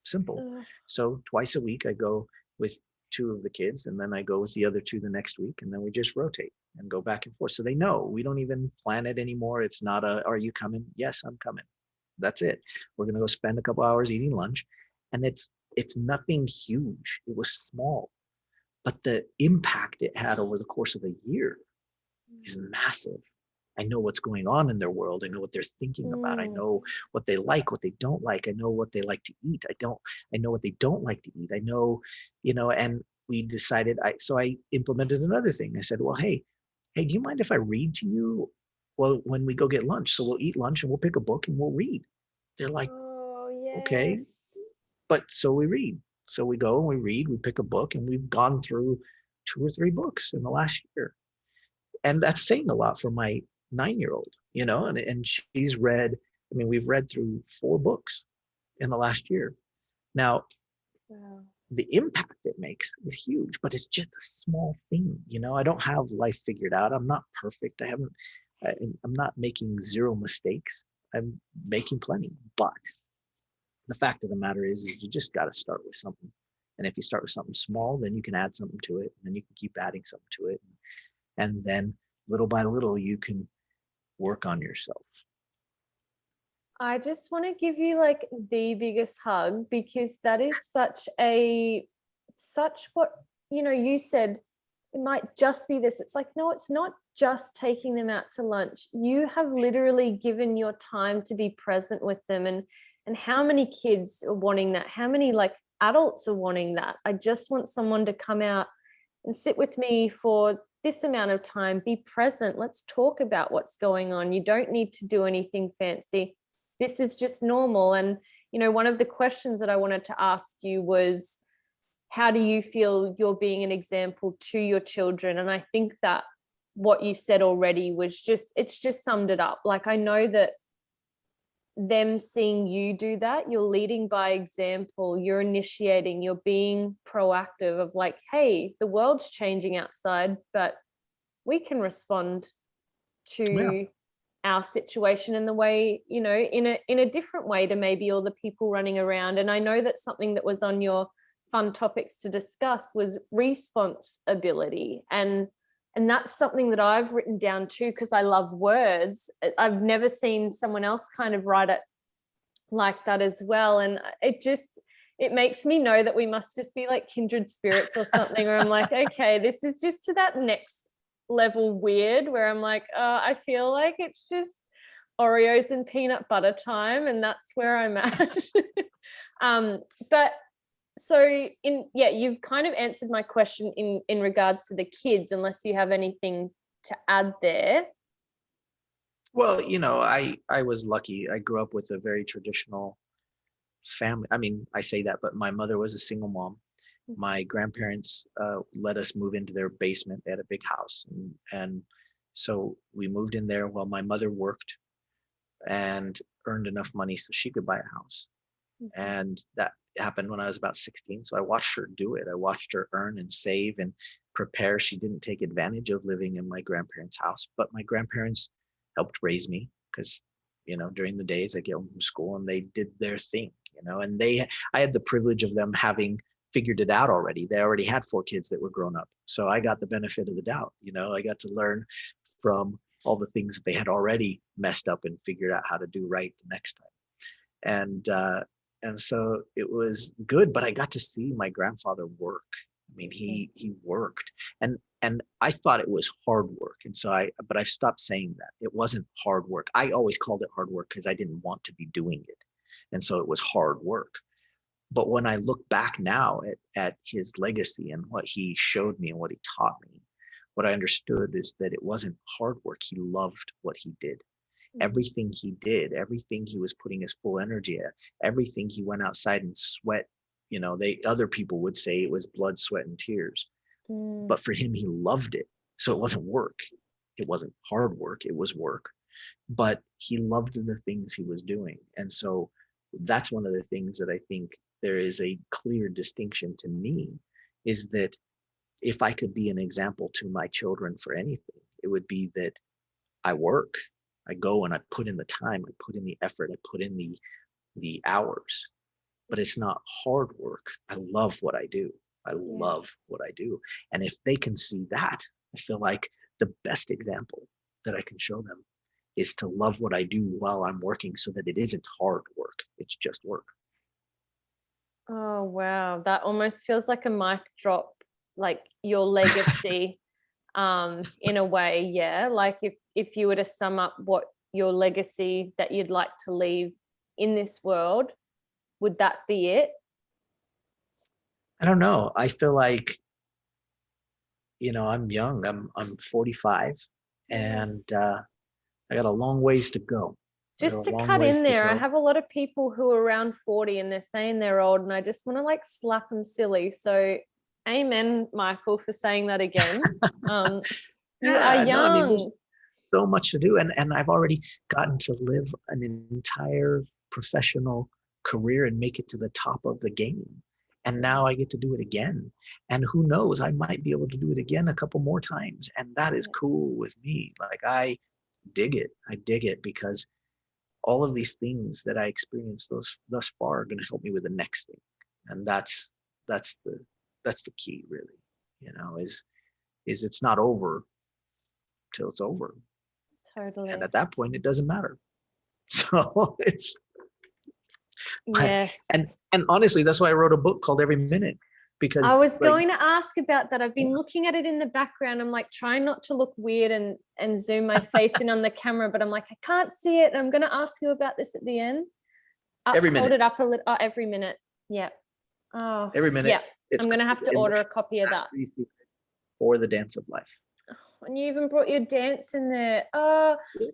Simple. So twice a week I go with 2 of the kids, and then I go with the other 2 the next week, and then we just rotate and go back and forth. So they know we don't even plan it anymore. It's not are you coming? Yes, I'm coming. That's it. We're going to go spend a couple hours eating lunch. And it's nothing huge. It was small, but the impact it had over the course of a year is massive. I know what's going on in their world. I know what they're thinking about. I know what they like, what they don't like. I know what they like to eat. I know what they don't like to eat. I know, you know, and we decided, so I implemented another thing. I said, well, hey, do you mind if I read to you? Well, when we go get lunch, so we'll eat lunch and we'll pick a book and we'll read. They're like, okay, but so we read. So we go and we read, we pick a book, and we've gone through 2 or 3 books in the last year. And that's saying a lot for my 9-year-old, you know, and she's read, I mean, we've read through 4 books in the last year. Now, the impact it makes is huge, but it's just a small thing. You know, I don't have life figured out. I'm not perfect. I'm not making 0 mistakes. I'm making plenty, but the fact of the matter is you just got to start with something. And if you start with something small, then you can add something to it, and then you can keep adding something to it. And then little by little, you can work on yourself. I just want to give you like the biggest hug, because that is such what, you know, you said it might just be this. It's like, no, it's not just taking them out to lunch. You have literally given your time to be present with them. And how many kids are wanting that? How many like adults are wanting that? I just want someone to come out and sit with me for this amount of time, be present. Let's talk about what's going on. You don't need to do anything fancy. This is just normal. And, you know, one of the questions that I wanted to ask you was, how do you feel you're being an example to your children? And I think that what you said already was it's just summed it up. Like, I know that them seeing you do that, you're leading by example, you're initiating, you're being proactive of like, hey, the world's changing outside, but we can respond to our situation in the way, you know, in a different way to maybe all the people running around. And I know that something that was on your fun topics to discuss was responsibility, and that's something that I've written down too, because I love words. I've never seen someone else kind of write it like that as well. And it makes me know that we must just be like kindred spirits or something, where I'm like, okay, this is just to that next level weird, where I'm like, I feel like it's just Oreos and peanut butter time, and that's where I'm at. But so you've kind of answered my question in regards to the kids, unless you have anything to add there. Well, you know, I was lucky. I grew up with a very traditional family. I mean, I say that, but my mother was a single mom. My grandparents let us move into their basement. They had a big house, and so we moved in there while my mother worked and earned enough money so she could buy a house. And that happened when I was about 16. So I watched her do it. I watched her earn and save and prepare. She didn't take advantage of living in my grandparents' house, but my grandparents helped raise me because, you know, during the days I get home from school and they did their thing, you know, and I had the privilege of them having figured it out already. They already had 4 kids that were grown up. So I got the benefit of the doubt, you know, I got to learn from all the things that they had already messed up and figured out how to do right the next time. And so it was good, but I got to see my grandfather work. I mean, he worked, and I thought it was hard work. And so but I've stopped saying that. It wasn't hard work. I always called it hard work because I didn't want to be doing it. And so it was hard work. But when I look back now at his legacy and what he showed me and what he taught me, what I understood is that it wasn't hard work. He loved what he did. Everything he did, everything he was putting his full energy at, everything he went outside and sweat, you know, other people would say it was blood, sweat, and tears. But for him, he loved it. So it wasn't work. It wasn't hard work. It was work. But he loved the things he was doing. And so that's one of the things that I think there is a clear distinction to me, is that if I could be an example to my children for anything, it would be that I work. I go and I put in the time, I put in the effort, I put in the hours, but it's not hard work. I love what I do. I love what I do. And if they can see that, I feel like the best example that I can show them is to love what I do while I'm working, so that it isn't hard work. It's just work. Oh, wow. That almost feels like a mic drop, like your legacy. In a way, yeah. Like if you were to sum up what your legacy that you'd like to leave in this world, would that be it? I don't know. I feel like, you know, I'm young. I'm 45, and I got a long ways to go. Just to cut in there, I have a lot of people who are around 40 and they're saying they're old, and I just want to like slap them silly. So amen, Michael, for saying that again. You are young. No, I mean, there's so much to do. And I've already gotten to live an entire professional career and make it to the top of the game. And now I get to do it again. And who knows, I might be able to do it again a couple more times. And that is cool with me. Like, I dig it. I dig it because all of these things that I experienced thus far are going to help me with the next thing. And that's the key, really, you know, is it's not over till it's over. Totally. And at that point, it doesn't matter. So it's, yes. And honestly, that's why I wrote a book called Every Minute, because I was going to ask about that. I've been looking at it in the background. I'm like trying not to look weird and zoom my face in on the camera, but I'm like, I can't see it. And I'm going to ask you about this at the end. Every minute. Hold it up a little. Oh, every minute. Yeah. Oh, every minute. Yeah. I'm going to have to order a copy of that. For the dance of life. And you even brought your dance in there.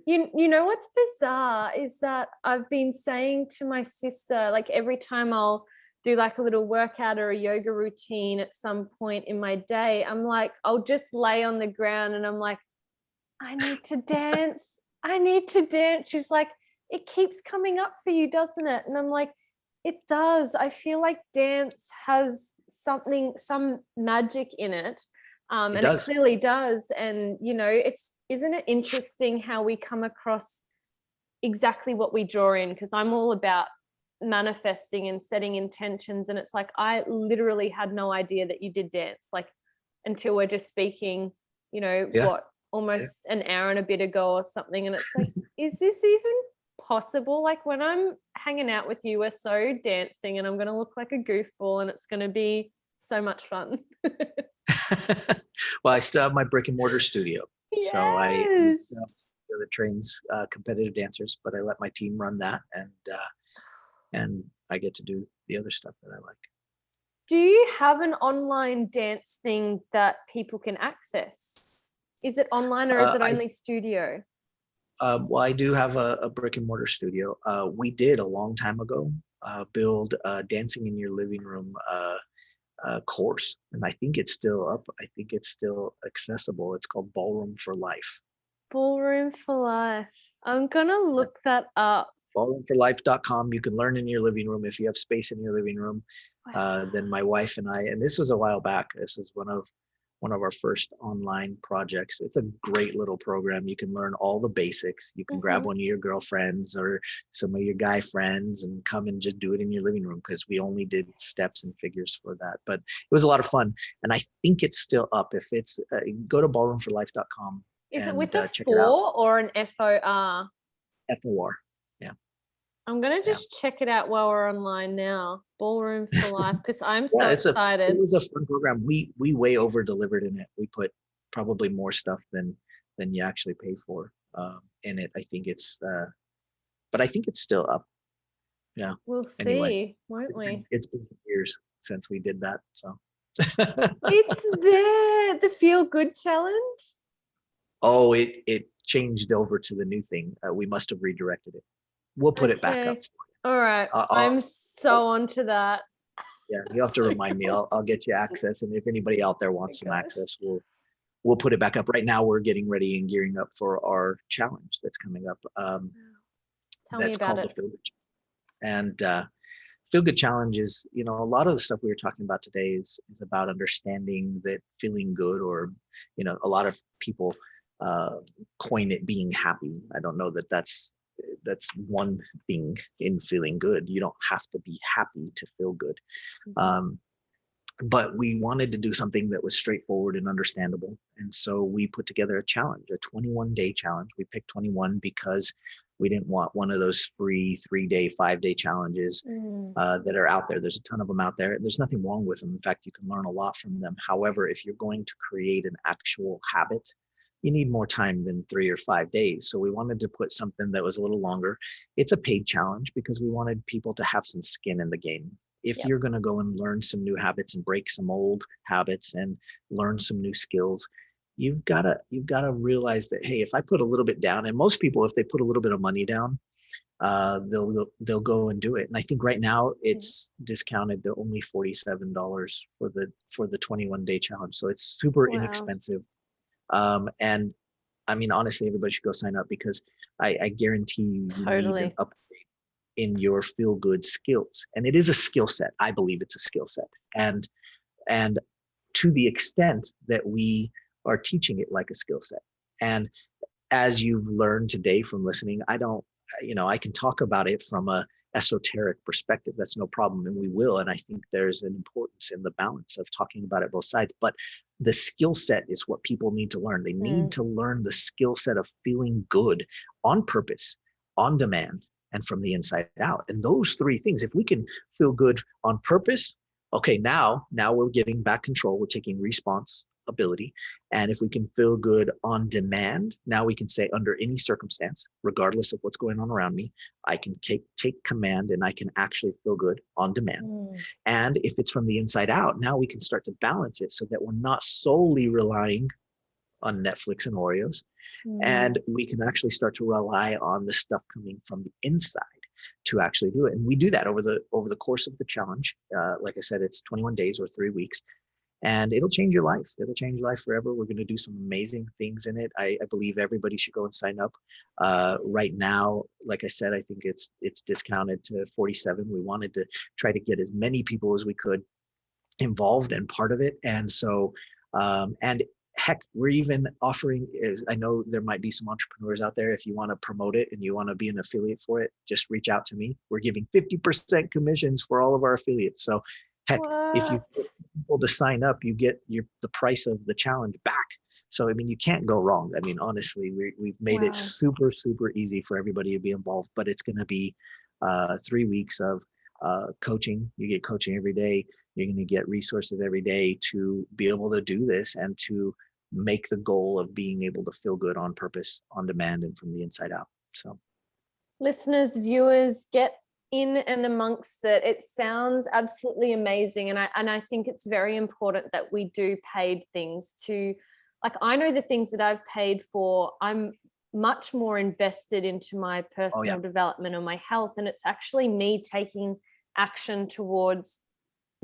You know what's bizarre is that I've been saying to my sister, like every time I'll do like a little workout or a yoga routine at some point in my day, I'm like, I'll just lay on the ground and I'm like, I need to dance. I need to dance. She's like, it keeps coming up for you, doesn't it? And I'm like, it does. I feel like dance has some magic in it. It And it does. clearly does. And, isn't it interesting how we come across exactly what we draw in? Because I'm all about manifesting and setting intentions. And it's like, I literally had no idea that you did dance, like until we're just speaking, Yeah. almost an hour and a bit ago or something. And it's like, is this even possible? Like when I'm hanging out with you, we're so dancing and I'm going to look like a goofball and it's going to be so much fun. Well, I still have my brick and mortar studio. Yes. So that trains competitive dancers, but I let my team run that, and I get to do the other stuff that I like. Do you have an online dance thing that people can access? Is it online or is it only studio? Well, I do have a brick and mortar studio. We did a long time ago build a dancing in your living room course, and I think it's still up. I think it's still accessible. It's called Ballroom for Life. Ballroom for Life. I'm gonna look that up. Ballroomforlife.com. You can learn in your living room if you have space in your living room. Wow. Then my wife and I, and this was a while back. This is one of our first online projects. It's a great little program. You can learn all the basics. You can grab one of your girlfriends or some of your guy friends and come and just do it in your living room, because we only did steps and figures for that. But it was a lot of fun. And I think it's still up. If it's, go to ballroomforlife.com. Is it with a check 4 it out. or an FOR? FOR. Yeah. I'm gonna just check it out while we're online now. Ballroom for Life, because I'm so excited. It was a fun program. We way over delivered in it. We put probably more stuff than you actually pay for in it. I think it's but I think it's still up. Yeah. We'll see, anyway, won't we? It's been years since we did that. So It's there, the Feel Good Challenge. Oh, it changed over to the new thing. We must have redirected it. We'll put it back up. All right. I'm so onto that. Yeah, you have to remind me. I'll get you access, and if anybody out there wants some access, we'll put it back up. Right now, we're getting ready and gearing up for our challenge that's coming up. Tell me about it. The Feel Good. And Feel Good Challenge is, a lot of the stuff we were talking about today is about understanding that feeling good, or, a lot of people coin it being happy. I don't know that that's one thing in feeling good. You don't have to be happy to feel good. But we wanted to do something that was straightforward and understandable. And so we put together a challenge, a 21-day challenge. We picked 21 because we didn't want one of those free 3-day, 5-day challenges that are out there. There's a ton of them out there. There's nothing wrong with them. In fact, you can learn a lot from them. However, if you're going to create an actual habit, you need more time than 3 or 5 days. So we wanted to put something that was a little longer. It's a paid challenge because we wanted people to have some skin in the game. If you're going to go and learn some new habits and break some old habits and learn some new skills, you've got to realize that, hey, if I put a little bit down, and most people, if they put a little bit of money down, they'll go and do it. And I think right now it's discounted to only $47 for the 21-day challenge. So it's super inexpensive. And I mean, honestly, everybody should go sign up, because I guarantee you need an upgrade in your feel good skills. And it is a skill set. I believe it's a skill set. And to the extent that we are teaching it like a skill set. And as you've learned today from listening, I can talk about it from a esoteric perspective. That's no problem, and we will. And I think there's an importance in the balance of talking about it both sides. But the skill set is what people need to learn. They need to learn the skill set of feeling good on purpose, on demand, and from the inside out. And those 3 things, if we can feel good on purpose, okay, now we're getting back control. We're taking responsibility. And if we can feel good on demand, now we can say, under any circumstance, regardless of what's going on around me, I can take command, and I can actually feel good on demand. And if it's from the inside out, now we can start to balance it so that we're not solely relying on Netflix and Oreos. And we can actually start to rely on the stuff coming from the inside. to actually do it. And we do that over the course of the challenge. Like I said, it's 21 days or 3 weeks. And it'll change your life. It'll change your life forever. We're going to do some amazing things in it. I believe everybody should go and sign up. Right now, like I said, I think it's discounted to 47. We wanted to try to get as many people as we could involved and part of it. And so, and heck, we're even offering, I know there might be some entrepreneurs out there. If you want to promote it and you want to be an affiliate for it, just reach out to me. We're giving 50% commissions for all of our affiliates. So heck, if you get people to sign up, you get the price of the challenge back. So, I mean, you can't go wrong. I mean, honestly, we've made it super, super easy for everybody to be involved, but it's going to be 3 weeks of coaching. You get coaching every day. You're going to get resources every day to be able to do this and to make the goal of being able to feel good on purpose, on demand, and from the inside out. So listeners, viewers, get in and amongst it. It sounds absolutely amazing. And I think it's very important that we do paid things to, like, I know the things that I've paid for, I'm much more invested into my personal development and my health. And it's actually me taking action towards,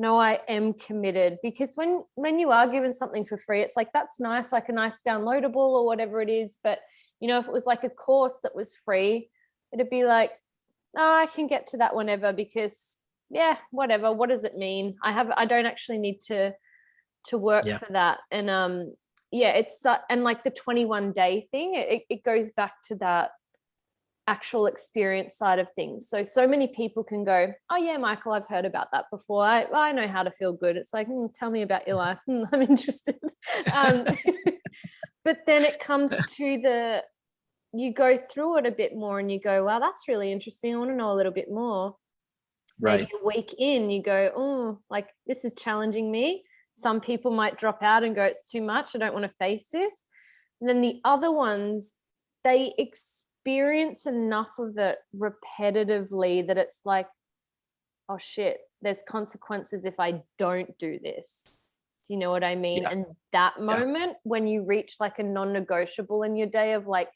no, I am committed. Because when you are given something for free, it's like, that's nice, like a nice downloadable or whatever it is. But, you know, if it was like a course that was free, it'd be like, oh, I can get to that whenever, because whatever. What does it mean? I don't actually need to work for that. And it's and like the 21-day thing, it goes back to that actual experience side of things. So many people can go, oh yeah, Michael, I've heard about that before. I know how to feel good. It's like, tell me about your life. I'm interested. But then it comes to you go through it a bit more and you go, wow, that's really interesting. I want to know a little bit more. Right. Maybe a week in, you go, oh, like this is challenging me. Some people might drop out and go, it's too much. I don't want to face this. And then the other ones, they experience enough of it repetitively that it's like, oh shit, there's consequences if I don't do this. Do you know what I mean? And that moment when you reach like a non-negotiable in your day of like,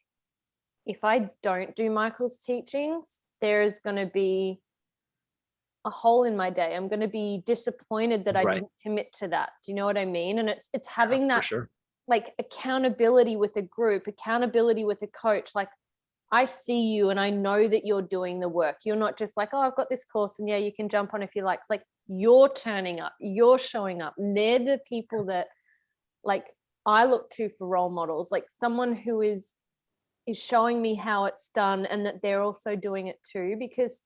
if I don't do Michael's teachings, there is going to be a hole in my day. I'm going to be disappointed that I didn't commit to that. Do you know what I mean? And it's having that like accountability with a group, accountability with a coach. Like, I see you and I know that you're doing the work. You're not just like, oh, I've got this course and you can jump on if you like. It's like, you're turning up, you're showing up. And they're the people that like I look to for role models, like someone who is showing me how it's done and that they're also doing it too. Because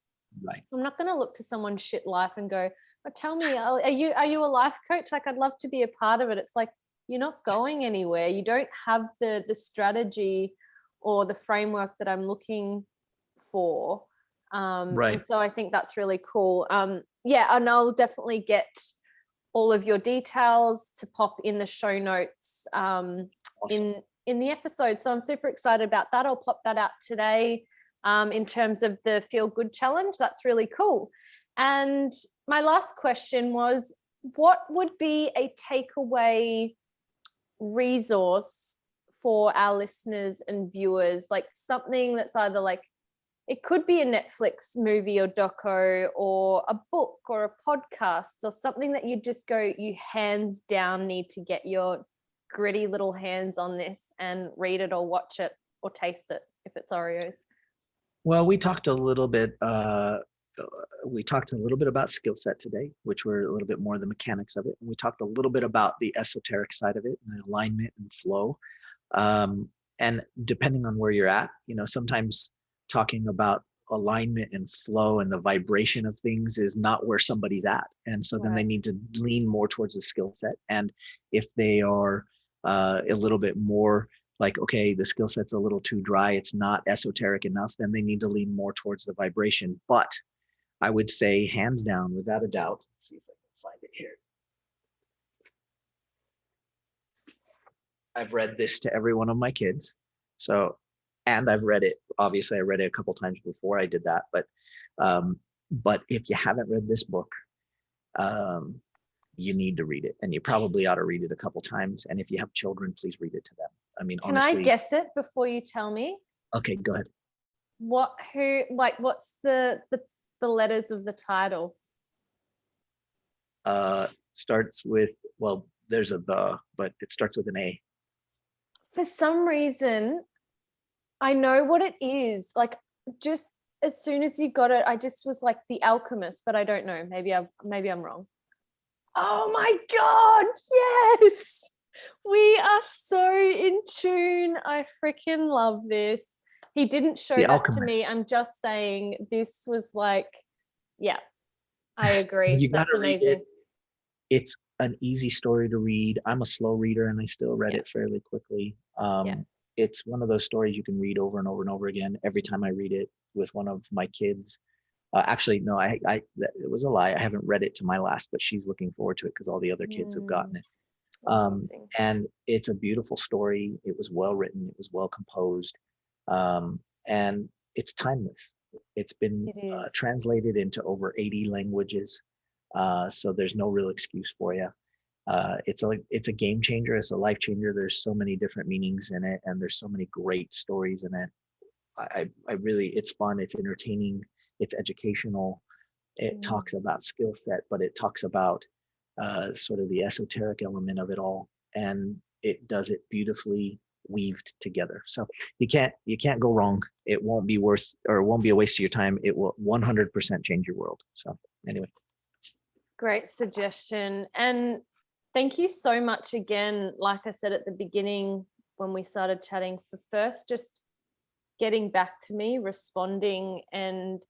I'm not going to look to someone's shit life and go, oh, tell me, are you a life coach? Like, I'd love to be a part of it. It's like, you're not going anywhere. You don't have the strategy or the framework that I'm looking for. And so I think that's really cool. And I'll definitely get all of your details to pop in the show notes in the episode. So I'm super excited about that. I'll pop that out today in terms of the Feel Good Challenge. That's really cool. And my last question was, what would be a takeaway resource for our listeners and viewers? Like something that's either like, it could be a Netflix movie or doco or a book or a podcast or something that you just go, you hands down need to get your gritty little hands on this and read it or watch it or taste it if it's Oreos. Well, we talked a little bit about skill set today, which were a little bit more the mechanics of it. And we talked a little bit about the esoteric side of it and the alignment and flow. And depending on where you're at, sometimes talking about alignment and flow and the vibration of things is not where somebody's at. And so then they need to lean more towards the skill set. And if they are a little bit more like, okay, the skill set's a little too dry, it's not esoteric enough, then they need to lean more towards the vibration. But I would say hands down, without a doubt, let's see if I can find it here. I've read this to every one of my kids. And I've read it, obviously I read it a couple times before I did that, but if you haven't read this book, you need to read it, and you probably ought to read it a couple times. And if you have children, please read it to them. I mean, honestly. Can I guess it before you tell me? Okay, go ahead. what's the letters of the title? Starts with, well, there's a but it starts with an A. For some reason, I know what it is. Like, just as soon as you got it, I just was like The Alchemist, but I don't know. Maybe I'm wrong. Oh my God, yes. We are so in tune. I freaking love this. He didn't show The that Alchemist. to me. I'm just saying this was like, yeah, I agree. You That's gotta read amazing. it. It's an easy story to read. I'm a slow reader and I still read it fairly quickly. It's one of those stories you can read over and over and over again. Every time I read it with one of my kids, actually, no, it was a lie. I haven't read it to my last, but she's looking forward to it because all the other kids have gotten it. And it's a beautiful story. It was well written. It was well composed. And it's timeless. It's been translated into over 80 languages. So there's no real excuse for you. It's a game changer. It's a life changer. There's so many different meanings in it, and there's so many great stories in it. I really, it's fun. It's entertaining. It's educational. It talks about skill set, but it talks about sort of the esoteric element of it all, and it does it beautifully weaved together. So you can't go wrong. It won't be worth, or it won't be a waste of your time. It will 100% change your world. So anyway. Great suggestion. And thank you so much again, like I said at the beginning when we started chatting, for first just getting back to me, responding, and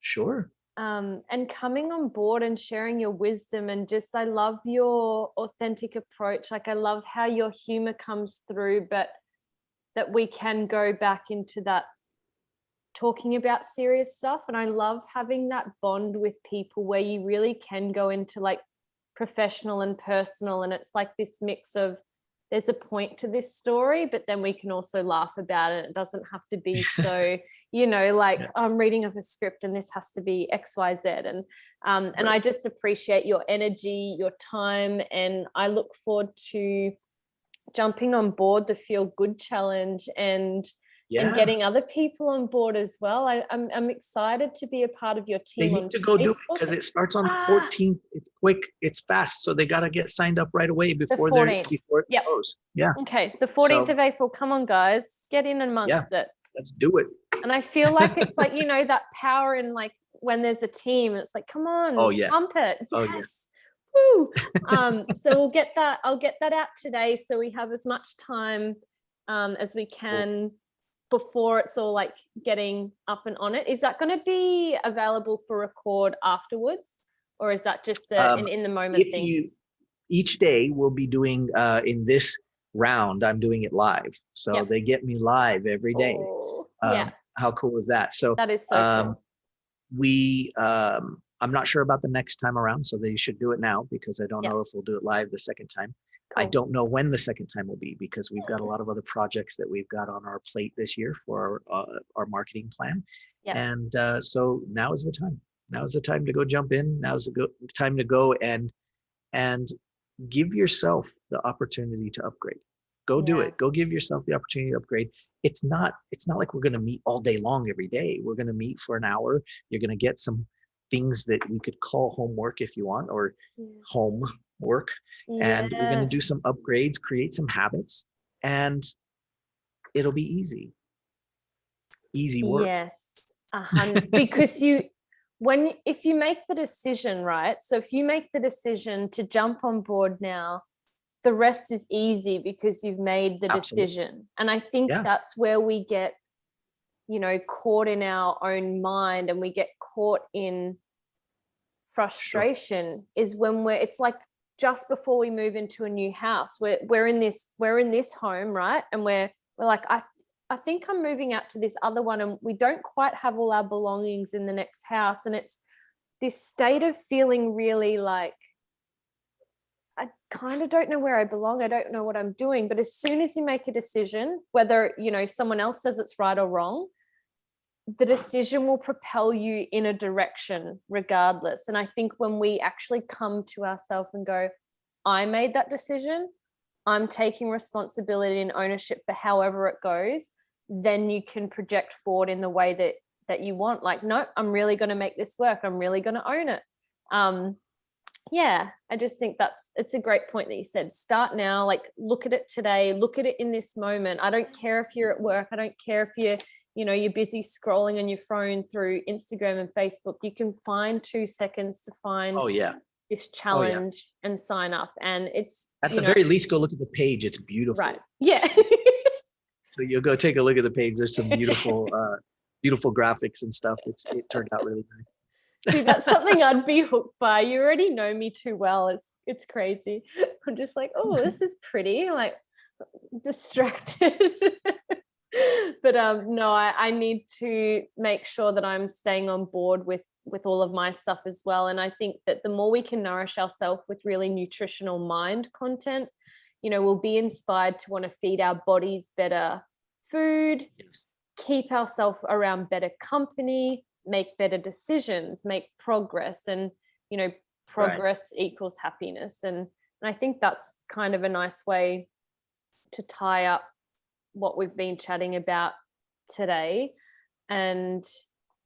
sure. And coming on board and sharing your wisdom, and just, I love your authentic approach. Like, I love how your humor comes through, but that we can go back into that talking about serious stuff. And I love having that bond with people where you really can go into like professional and personal, and it's like this mix of, there's a point to this story, but then we can also laugh about it. It doesn't have to be so, like I'm reading of a script and this has to be X, Y, Z. And I just appreciate your energy, your time, and I look forward to jumping on board the Feel Good Challenge and getting other people on board as well. I'm excited to be a part of your team. They need to go do it because it starts on the 14th. It's quick, it's fast, so they got to get signed up right away before it goes. Yeah. Okay, the 14th of April. Come on, guys, get in amongst it. Let's do it. And I feel like it's like, that power in like when there's a team. It's like, come on, pump it. Yes. Woo. So I'll get that out today, so we have as much time as we can before it's all like getting up and on it. Is that going to be available for record afterwards, or is that just an in the moment thing? Each day we'll be doing in this round, I'm doing it live, so they get me live every day. How cool is that? So that is so cool. I'm not sure about the next time around, so they should do it now, because I don't know if we'll do it live the second time. Cool. I don't know when the second time will be, because we've got a lot of other projects that we've got on our plate this year for our marketing plan. And so now is the time. Now is the time to go jump in. Now is the time to go and give yourself the opportunity to upgrade. Go do it. Go give yourself the opportunity to upgrade. It's not like we're going to meet all day long every day. We're going to meet for an hour. You're going to get some things that we could call homework if you want, or home work. And we're going to do some upgrades, create some habits, and it'll be easy. Easy work. Yes. Because if you make the decision, right? So if you make the decision to jump on board now, the rest is easy because you've made the decision. And I think that's where we get, caught in our own mind, and we get caught in frustration is when it's like just before we move into a new house, we're in this home, right? And we're like, I think I'm moving out to this other one, and we don't quite have all our belongings in the next house. And it's this state of feeling really like, I kind of don't know where I belong. I don't know what I'm doing. But as soon as you make a decision, whether, someone else says it's right or wrong, the decision will propel you in a direction regardless. And I think when we actually come to ourselves and go, I made that decision, I'm taking responsibility and ownership for however it goes, then you can project forward in the way that you want. Like, no, I'm really going to make this work. I'm really going to own it. Yeah, I just think it's a great point that you said. Start now, like look at it today, look at it in this moment. I don't care if you're at work. I don't care if you're busy scrolling on your phone through Instagram and Facebook. You can find 2 seconds to find this challenge and sign up. And it's at the very least, go look at the page. It's beautiful. Right. Yeah. So you'll go take a look at the page. There's some beautiful, beautiful graphics and stuff. It turned out really nice. See, that's something I'd be hooked by. You already know me too well. It's crazy. I'm just like, oh, this is pretty. I'm like distracted. But no, I need to make sure that I'm staying on board with all of my stuff as well. And I think that the more we can nourish ourselves with really nutritional mind content, we'll be inspired to want to feed our bodies better food, keep ourselves around better company, make better decisions, make progress, and progress equals happiness. And I think that's kind of a nice way to tie up what we've been chatting about today. And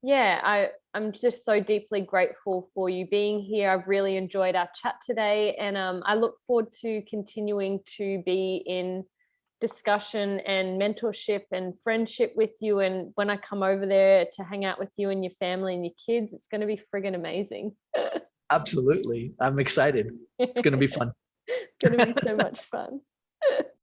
I'm just so deeply grateful for you being here. I've really enjoyed our chat today, and I look forward to continuing to be in discussion and mentorship and friendship with you. And when I come over there to hang out with you and your family and your kids, it's going to be friggin' amazing. Absolutely. I'm excited. It's going to be fun. It's going to be so much fun.